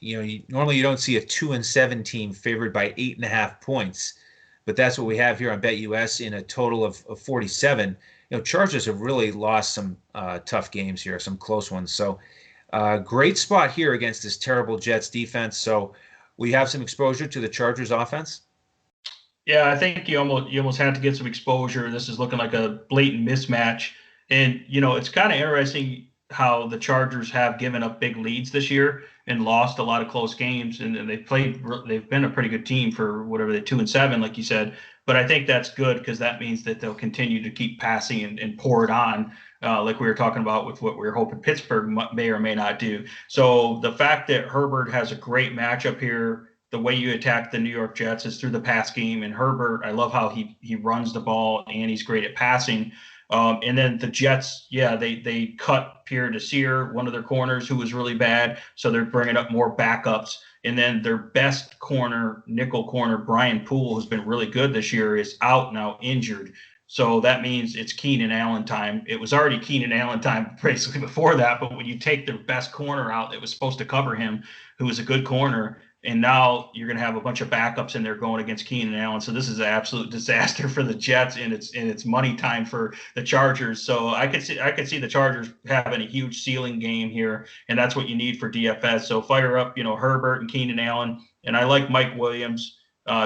normally you don't see a 2-7 team favored by 8.5 points, but that's what we have here on BetUS in a total of 47. Chargers have really lost some tough games here, some close ones. So great spot here against this terrible Jets defense. So we have some exposure to the Chargers offense. Yeah, I think you almost have to get some exposure. This is looking like a blatant mismatch. And, it's kind of interesting how the Chargers have given up big leads this year and lost a lot of close games. And they've been a pretty good team for whatever they're 2-7, like you said. But I think that's good because that means that they'll continue to keep passing and pour it on, like we were talking about with what we were hoping Pittsburgh may or may not do. So the fact that Herbert has a great matchup here, the way you attack the New York Jets is through the pass game. And Herbert, I love how he runs the ball and he's great at passing. And then the Jets, they cut Pierre Desir, one of their corners, who was really bad. So they're bringing up more backups. And then their best corner, nickel corner, Brian Poole, who's been really good this year, is out now, injured. So that means it's Keenan Allen time. It was already Keenan Allen time basically before that. But when you take their best corner out that was supposed to cover him, who was a good corner, and now you're going to have a bunch of backups in there going against Keenan Allen. So this is an absolute disaster for the Jets, and it's money time for the Chargers. So I could see the Chargers having a huge ceiling game here, and that's what you need for DFS. So fire up, Herbert and Keenan Allen, and I like Mike Williams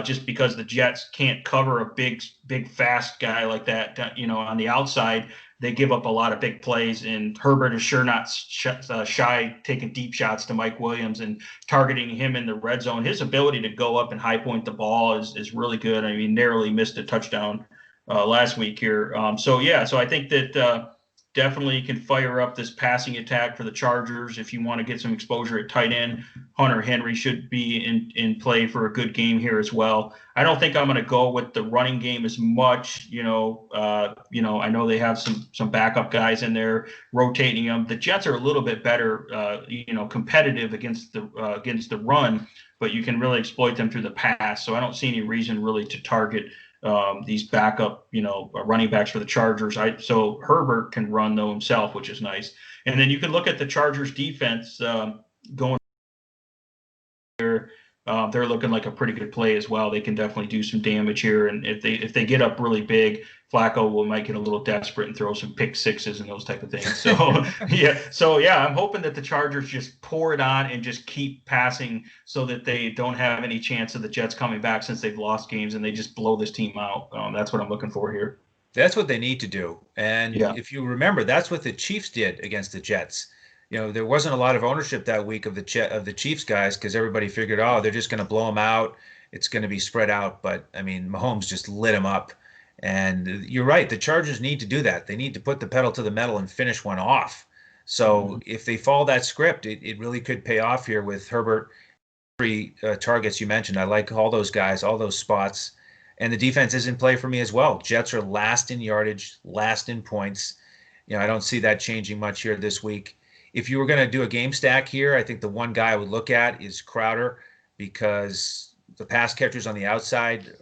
just because the Jets can't cover a big, fast guy like that. On the outside, they give up a lot of big plays, and Herbert is sure not shy taking deep shots to Mike Williams and targeting him in the red zone. His ability to go up and high point the ball is really good. I mean, narrowly missed a touchdown last week here. So I think that definitely can fire up this passing attack for the Chargers. If you want to get some exposure at tight end, Hunter Henry should be in play for a good game here as well. I don't think I'm going to go with the running game as much. I know they have some backup guys in there rotating them. The Jets are a little bit better, competitive against the run, but you can really exploit them through the pass. So I don't see any reason really to target these backup, running backs for the Chargers. So Herbert can run though himself, which is nice. And then you can look at the Chargers defense going there. They're looking like a pretty good play as well. They can definitely do some damage here. And if they get up really big, Flacco might get a little desperate and throw some pick sixes and those type of things. So I'm hoping that the Chargers just pour it on and just keep passing so that they don't have any chance of the Jets coming back since they've lost games and they just blow this team out. That's what I'm looking for here. That's what they need to do. And if you remember, that's what the Chiefs did against the Jets. There wasn't a lot of ownership that week of the Chiefs guys because everybody figured, they're just going to blow them out. It's going to be spread out. But, I mean, Mahomes just lit them up. And you're right. The Chargers need to do that. They need to put the pedal to the metal and finish one off. So if they follow that script, it really could pay off here with Herbert. Three targets you mentioned. I like all those guys, all those spots. And the defense is in play for me as well. Jets are last in yardage, last in points. I don't see that changing much here this week. If you were going to do a game stack here, I think the one guy I would look at is Crowder because the pass catchers on the outside,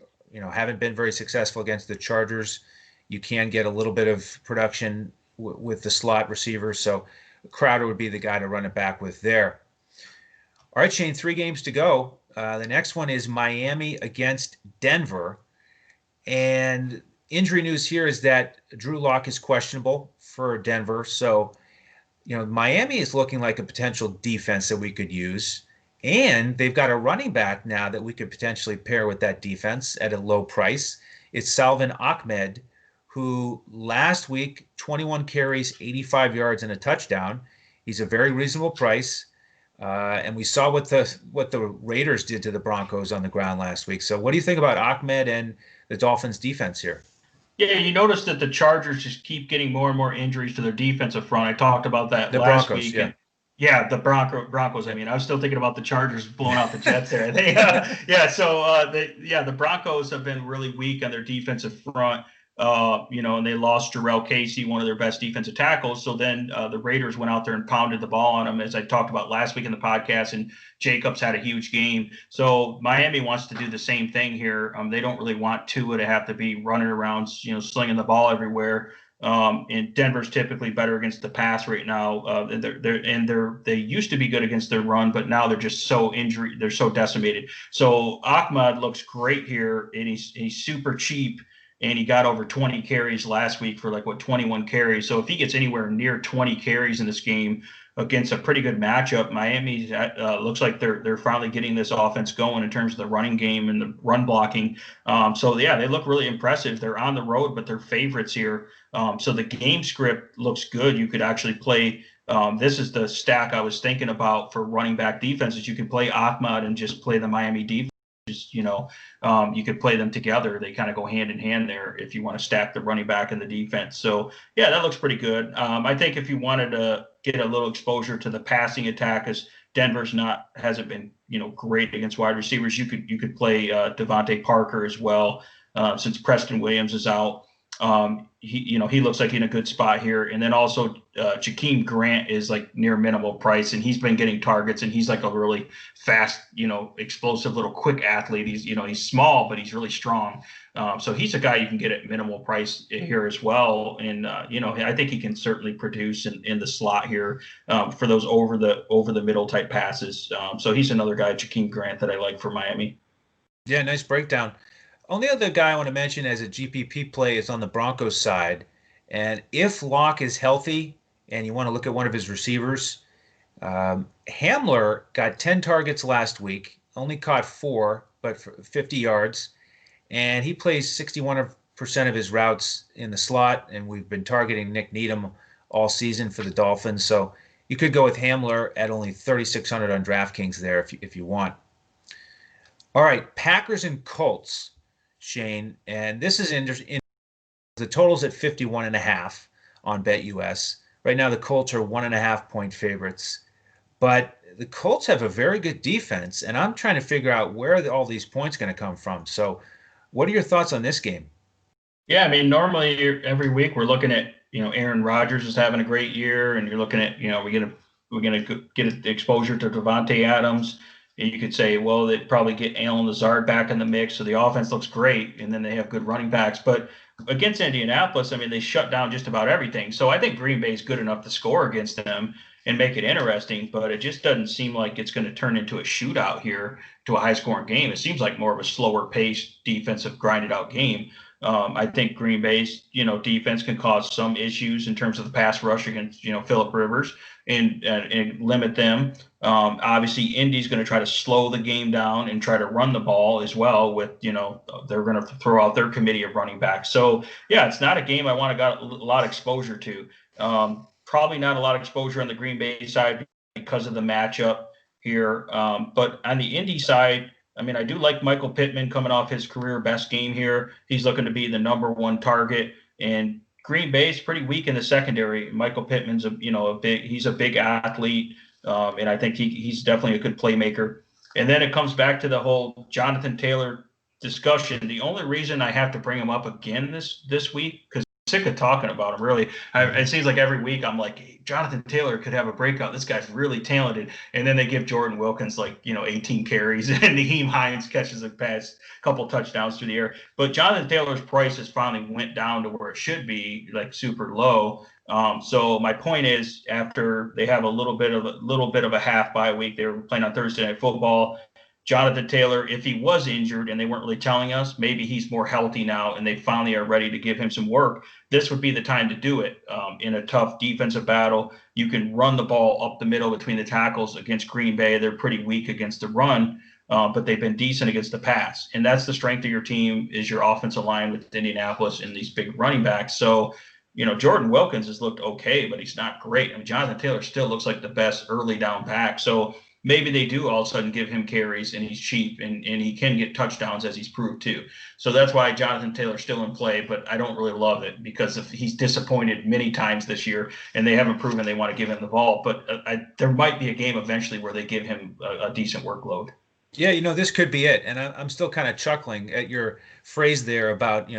haven't been very successful against the Chargers. You can get a little bit of production with the slot receiver. So Crowder would be the guy to run it back with there. All right, Shane, 3 games to go. The next one is Miami against Denver. And injury news here is that Drew Lock is questionable for Denver. So Miami is looking like a potential defense that we could use. And they've got a running back now that we could potentially pair with that defense at a low price. It's Salvon Ahmed, who last week, 21 carries, 85 yards, and a touchdown. He's a very reasonable price. And we saw what the Raiders did to the Broncos on the ground last week. So what do you think about Ahmed and the Dolphins defense here? Yeah, you notice that the Chargers just keep getting more and more injuries to their defensive front. I talked about that last week. Yeah, the Broncos. I mean, I was still thinking about the Chargers blowing out the Jets there. The Broncos have been really weak on their defensive front. And they lost Jarrell Casey, one of their best defensive tackles. So then the Raiders went out there and pounded the ball on them, as I talked about last week in the podcast, and Jacobs had a huge game. So Miami wants to do the same thing here. They don't really want Tua to have to be running around, slinging the ball everywhere. And Denver's typically better against the pass right now. They used to be good against their run, but now they're just so injury. They're so decimated. So Ahmad looks great here, and he's super cheap. And he got over 20 carries last week for 21 carries. So if he gets anywhere near 20 carries in this game against a pretty good matchup, Miami looks like they're finally getting this offense going in terms of the running game and the run blocking. So yeah, they look really impressive. They're on the road, but they're favorites here. So the game script looks good. You could actually play. This is the stack I was thinking about for running back defenses. You could play Ahmad and just play the Miami defense. You could play them together. They kind of go hand in hand there if you want to stack the running back and the defense. So yeah, that looks pretty good. I think if you wanted to get a little exposure to the passing attack, as Denver's hasn't been great against wide receivers, you could play Devontae Parker as well, since Preston Williams is out. He looks like he's in a good spot here. And then also Jakeem Grant is near minimal price, and he's been getting targets, and he's a really fast, explosive little quick athlete. He's small, but he's really strong. So he's a guy you can get at minimal price here as well. And, I think he can certainly produce in the slot here for those over the middle type passes. So he's another guy, Jakeem Grant, that I like for Miami. Yeah, nice breakdown. Only other guy I want to mention as a GPP play is on the Broncos side. And if Locke is healthy and you want to look at one of his receivers, Hamler got 10 targets last week, only caught 4, but for 50 yards. And he plays 61% of his routes in the slot. And we've been targeting Nick Needham all season for the Dolphins. So you could go with Hamler at only 3,600 on DraftKings there if you want. All right, Packers and Colts. Shane, and this is interesting. The total's at 51.5 on BetUS. Right now, the Colts are 1.5 point favorites, but the Colts have a very good defense, and I'm trying to figure out where all these points going to come from. So, what are your thoughts on this game? Yeah, I mean, normally every week we're looking at Aaron Rodgers is having a great year, and you're looking at we're gonna get exposure to Devontae Adams. And you could say, well, they'd probably get Allen Lazard back in the mix, so the offense looks great, and then they have good running backs. But against Indianapolis, I mean, they shut down just about everything. So I think Green Bay is good enough to score against them and make it interesting, but it just doesn't seem like it's going to turn into a shootout here, to a high-scoring game. It seems like more of a slower-paced, defensive, grinded-out game. I think Green Bay's, defense can cause some issues in terms of the pass rush against, Phillip Rivers and limit them. Obviously, Indy's going to try to slow the game down and try to run the ball as well with, they're going to throw out their committee of running backs. So, yeah, it's not a game I want to got a lot of exposure to. Probably not a lot of exposure on the Green Bay side because of the matchup here. But on the Indy side, I mean, I do like Michael Pittman coming off his career best game here. He's looking to be the number one target, and Green Bay's pretty weak in the secondary. Michael Pittman's he's a big athlete, and I think he's definitely a good playmaker. And then it comes back to the whole Jonathan Taylor discussion. The only reason I have to bring him up again this week, because I'm sick of talking about him, really. It seems like every week I'm like, hey, Jonathan Taylor could have a breakout. This guy's really talented. And then they give Jordan Wilkins 18 carries, and Naheem Hines catches a pass, couple touchdowns through the air. But Jonathan Taylor's price has finally went down to where it should be, super low. So my point is, after they have a little bit of a half bye week, they were playing on Thursday Night Football. Jonathan Taylor, if he was injured and they weren't really telling us, maybe he's more healthy now and they finally are ready to give him some work. This would be the time to do it. In a tough defensive battle, you can run the ball up the middle between the tackles against Green Bay. They're pretty weak against the run, but they've been decent against the pass. And that's the strength of your team, is your offensive line with Indianapolis and these big running backs. So, Jordan Wilkins has looked okay, but he's not great. I mean, Jonathan Taylor still looks like the best early down back. So maybe they do all of a sudden give him carries, and he's cheap, and he can get touchdowns, as he's proved too. So that's why Jonathan Taylor's still in play, but I don't really love it because he's disappointed many times this year, and they haven't proven they want to give him the ball. But there might be a game eventually where they give him a decent workload. Yeah, this could be it. And I'm still kind of chuckling at your phrase there about,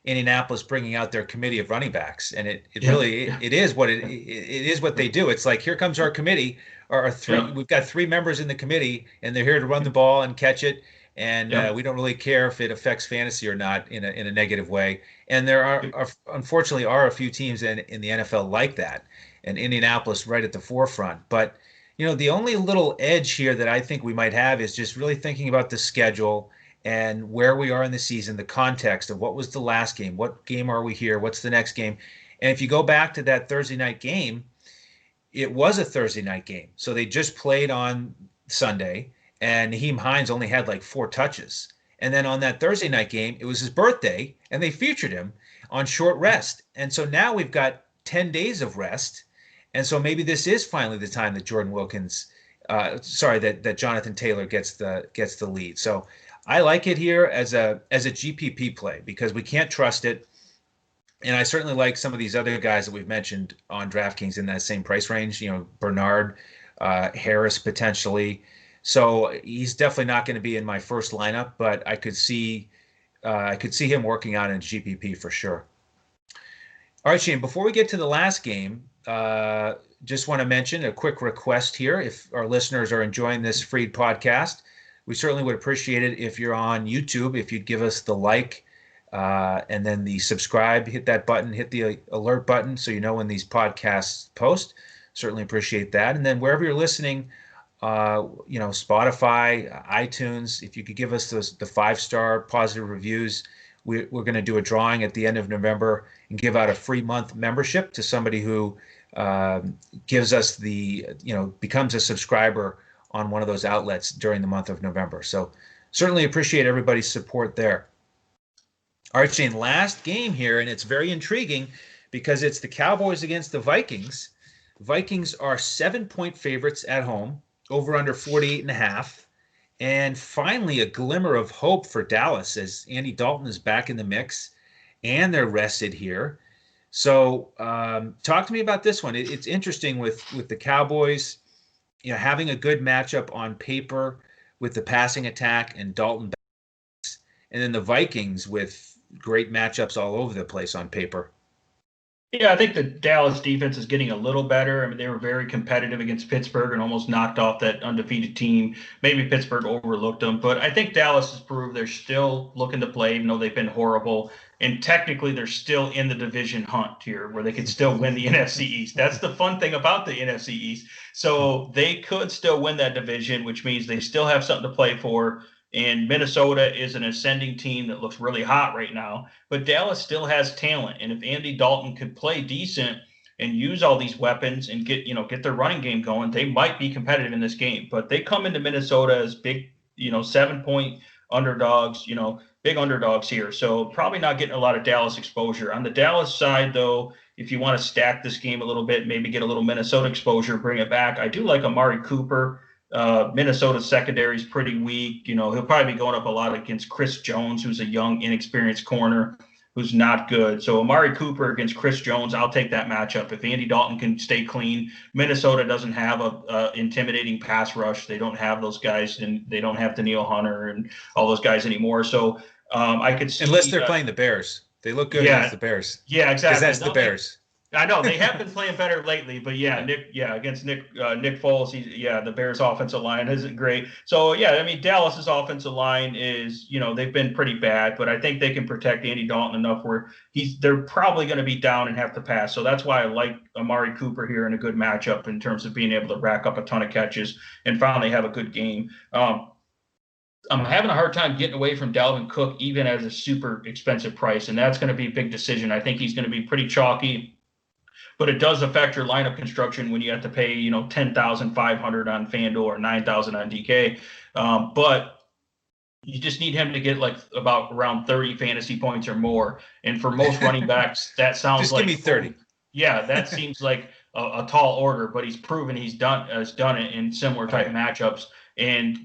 Indianapolis bringing out their committee of running backs, and it is what it is what they do. It's like, here comes our committee, our three. Yeah. We've got 3 members in the committee, and they're here to run the ball and catch it. and Yep. we don't really care if it affects fantasy or not in a negative way. And there are unfortunately are a few teams in the NFL like that, and Indianapolis right at the forefront. But the only little edge here that I think we might have is just really thinking about the schedule and where we are in the season, the context of what was the last game, what game are we here, what's the next game. And if you go back to that Thursday night game, it was a Thursday night game. So they just played on Sunday, and Naheem Hines only had like 4 touches. And then on that Thursday night game, it was his birthday, and they featured him on short rest. And so now we've got 10 days of rest. And so maybe this is finally the time that that Jonathan Taylor gets the lead. So I like it here as a GPP play because we can't trust it. And I certainly like some of these other guys that we've mentioned on DraftKings in that same price range. Bernard, Harris potentially. So he's definitely not going to be in my first lineup, but I could see him working out in GPP for sure. All right, Shane. Before we get to the last game, just want to mention a quick request here. If our listeners are enjoying this free podcast, we certainly would appreciate it if you're on YouTube, if you'd give us the like. And then the subscribe, hit that button, hit the alert button so you know when these podcasts post. Certainly appreciate that. And then wherever you're listening, Spotify, iTunes, if you could give us the 5-star positive reviews, we're going to do a drawing at the end of November and give out a free month membership to somebody who gives us becomes a subscriber on one of those outlets during the month of November. So certainly appreciate everybody's support there. All right, Shane, last game here, and it's very intriguing because it's the Cowboys against the Vikings. Vikings are 7-point favorites at home, over under 48.5. And finally, a glimmer of hope for Dallas as Andy Dalton is back in the mix and they're rested here. So talk to me about this one. It's interesting with the Cowboys, having a good matchup on paper with the passing attack and Dalton, and then the Vikings with great matchups all over the place on paper. Yeah, I think the Dallas defense is getting a little better. I mean, they were very competitive against Pittsburgh and almost knocked off that undefeated team. Maybe Pittsburgh overlooked them, but I think Dallas has proved they're still looking to play, even though they've been horrible. And technically, they're still in the division hunt here, where they could still win the NFC East. That's the fun thing about the NFC East. So they could still win that division, which means they still have something to play for. And Minnesota is an ascending team that looks really hot right now. But Dallas still has talent. And if Andy Dalton could play decent and use all these weapons and get their running game going, they might be competitive in this game. But they come into Minnesota as big, 7-point underdogs, big underdogs here. So probably not getting a lot of Dallas exposure. On the Dallas side, though, if you want to stack this game a little bit, maybe get a little Minnesota exposure, bring it back. I do like Amari Cooper. Minnesota's secondary is pretty weak. He'll probably be going up a lot against Chris Jones, who's a young, inexperienced corner who's not good. So Amari Cooper against Chris Jones, I'll take that matchup. If Andy Dalton can stay clean, Minnesota doesn't have a intimidating pass rush. They don't have those guys, and they don't have Danielle Hunter and all those guys anymore. So I could see, unless they're playing the Bears. They look good against the Bears. Yeah, exactly. Because that's the Bears. I know they have been playing better lately, but against Nick Foles, the Bears' offensive line isn't great. So Dallas's offensive line is, they've been pretty bad, but I think they can protect Andy Dalton enough where they're probably going to be down and have to pass. So that's why I like Amari Cooper here in a good matchup in terms of being able to rack up a ton of catches and finally have a good game. I'm having a hard time getting away from Dalvin Cook, even as a super expensive price, and that's going to be a big decision. I think he's going to be pretty chalky. But it does affect your lineup construction when you have to pay, $10,500 on FanDuel or $9,000 on DK. But you just need him to get about around 30 fantasy points or more. And for most running backs, that sounds just like give me 30. Yeah, that seems like a tall order. But he's proven has done it in similar type matchups. And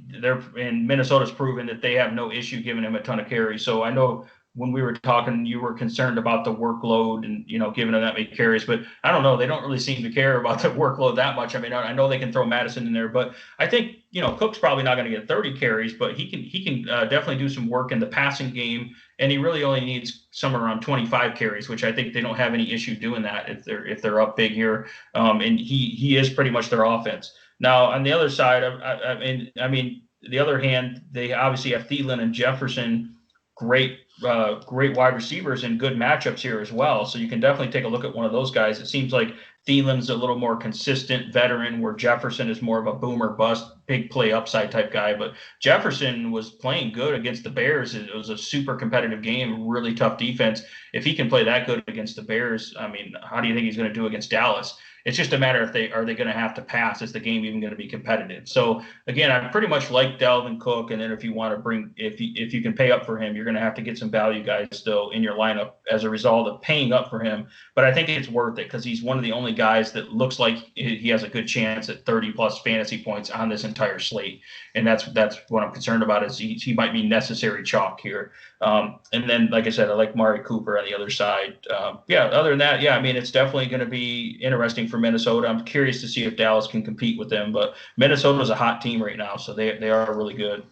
Minnesota's proven that they have no issue giving him a ton of carries. So I know when we were talking, you were concerned about the workload and, giving them that many carries, but I don't know. They don't really seem to care about the workload that much. I mean, I know they can throw Madison in there, but I think, Cook's probably not going to get 30 carries, but he can definitely do some work in the passing game. And he really only needs somewhere around 25 carries, which I think they don't have any issue doing that if they're up big here. And he is pretty much their offense. Now, on the other side, I mean, the other hand, they obviously have Thielen and Jefferson, great wide receivers and good matchups here as well. So you can definitely take a look at one of those guys. It seems like Thielen's a little more consistent veteran, where Jefferson is more of a boomer bust, big play upside type guy. But Jefferson was playing good against the Bears. It was a super competitive game, really tough defense. If he can play that good against the Bears, I mean, how do you think he's going to do against Dallas? It's just a matter of they going to have to pass. Is the game even going to be competitive? So again, I pretty much like Dalvin Cook, and then if you want to bring, if you can pay up for him, you're going to have to get some value guys still in your lineup as a result of paying up for him. But I think it's worth it because he's one of the only guys that looks like he has a good chance at 30 plus fantasy points on this entire slate, and that's what I'm concerned about. Is he might be necessary chalk here. And then, like I said, I like Mari Cooper on the other side. Other than that, I mean, it's definitely going to be interesting for Minnesota. I'm curious to see if Dallas can compete with them, but Minnesota's a hot team right now, so they are really good.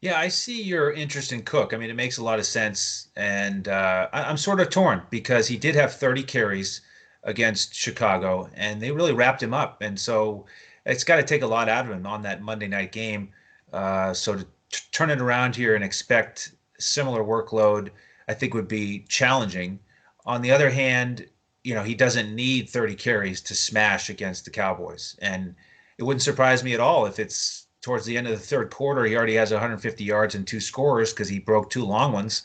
Yeah, I see your interest in Cook. I mean, it makes a lot of sense, and I'm sort of torn because he did have 30 carries against Chicago, and they really wrapped him up, and so it's got to take a lot out of him on that Monday night game. So to turn it around here and expect similar workload, I think would be challenging. On the other hand, he doesn't need 30 carries to smash against the Cowboys. And it wouldn't surprise me at all if it's towards the end of the third quarter, he already has 150 yards and 2 scores because he broke 2 long ones.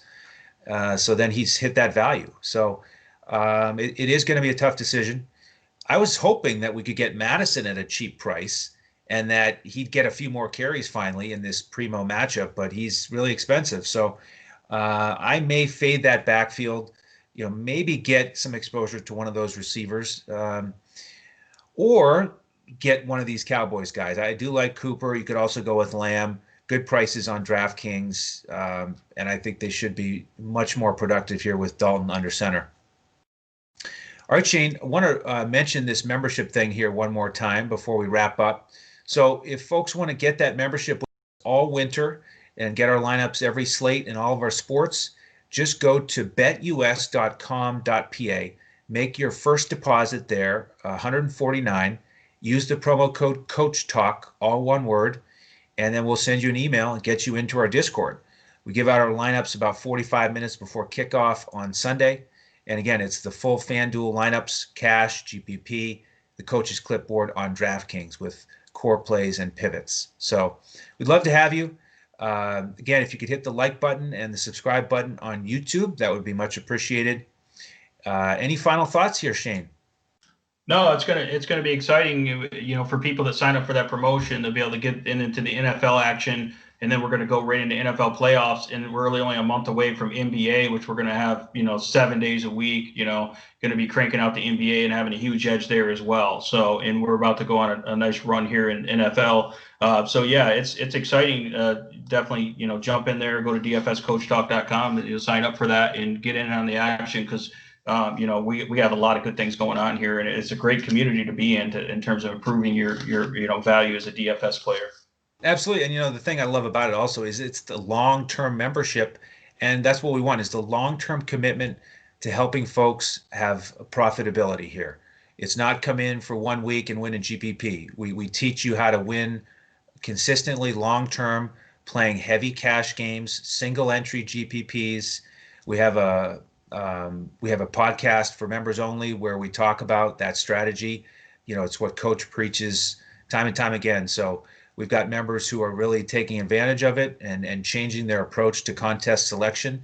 So then he's hit that value. So it is going to be a tough decision. I was hoping that we could get Madison at a cheap price and that he'd get a few more carries finally in this primo matchup, but he's really expensive. So I may fade that backfield, maybe get some exposure to one of those receivers, or get one of these Cowboys guys. I do like Cooper. You could also go with Lamb. Good prices on DraftKings, and I think they should be much more productive here with Dalton under center. All right, Shane, I want to mention this membership thing here one more time before we wrap up. So if folks want to get that membership all winter and get our lineups every slate in all of our sports, just go to betus.com.pa, make your first deposit there, $149, use the promo code CoachTalk, all one word, and then we'll send you an email and get you into our Discord. We give out our lineups about 45 minutes before kickoff on Sunday. And again, it's the full FanDuel lineups, cash, GPP, the coach's clipboard on DraftKings with core plays and pivots. So we'd love to have you. Again, if you could hit the like button and the subscribe button on YouTube, that would be much appreciated. Any final thoughts here, Shane? No, it's gonna be exciting. For people that sign up for that promotion, they'll be able to get into the NFL action, and then we're going to go right into NFL playoffs, and we're really only a month away from NBA, which we're going to have 7 days a week. Going to be cranking out the NBA and having a huge edge there as well. So, and we're about to go on a nice run here in NFL. So yeah, it's exciting. Definitely, jump in there, go to dfscoachtalk.com, you'll sign up for that and get in on the action because. We have a lot of good things going on here, and it's a great community to be in terms of improving your value as a DFS player. Absolutely. And the thing I love about it also is it's the long-term membership, and that's what we want, is the long-term commitment to helping folks have profitability here. It's not come in for 1 week and win a GPP. We teach you how to win consistently long-term, playing heavy cash games, single entry GPPs. We have a podcast for members only where we talk about that strategy. It's what Coach preaches time and time again. So we've got members who are really taking advantage of it and changing their approach to contest selection.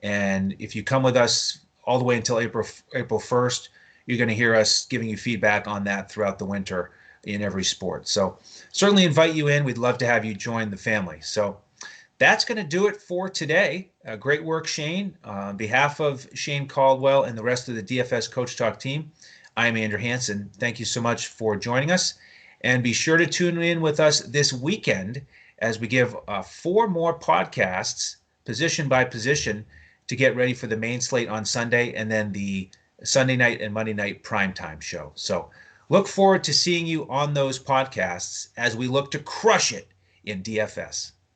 And if you come with us all the way until April 1st, you're going to hear us giving you feedback on that throughout the winter in every sport. So certainly invite you in. We'd love to have you join the family. So that's going to do it for today. Great work, Shane. On behalf of Shane Caldwell and the rest of the DFS Coach Talk team, I'm Andrew Hansen. Thank you so much for joining us. And be sure to tune in with us this weekend as we give 4 more podcasts, position by position, to get ready for the main slate on Sunday and then the Sunday night and Monday night primetime show. So look forward to seeing you on those podcasts as we look to crush it in DFS.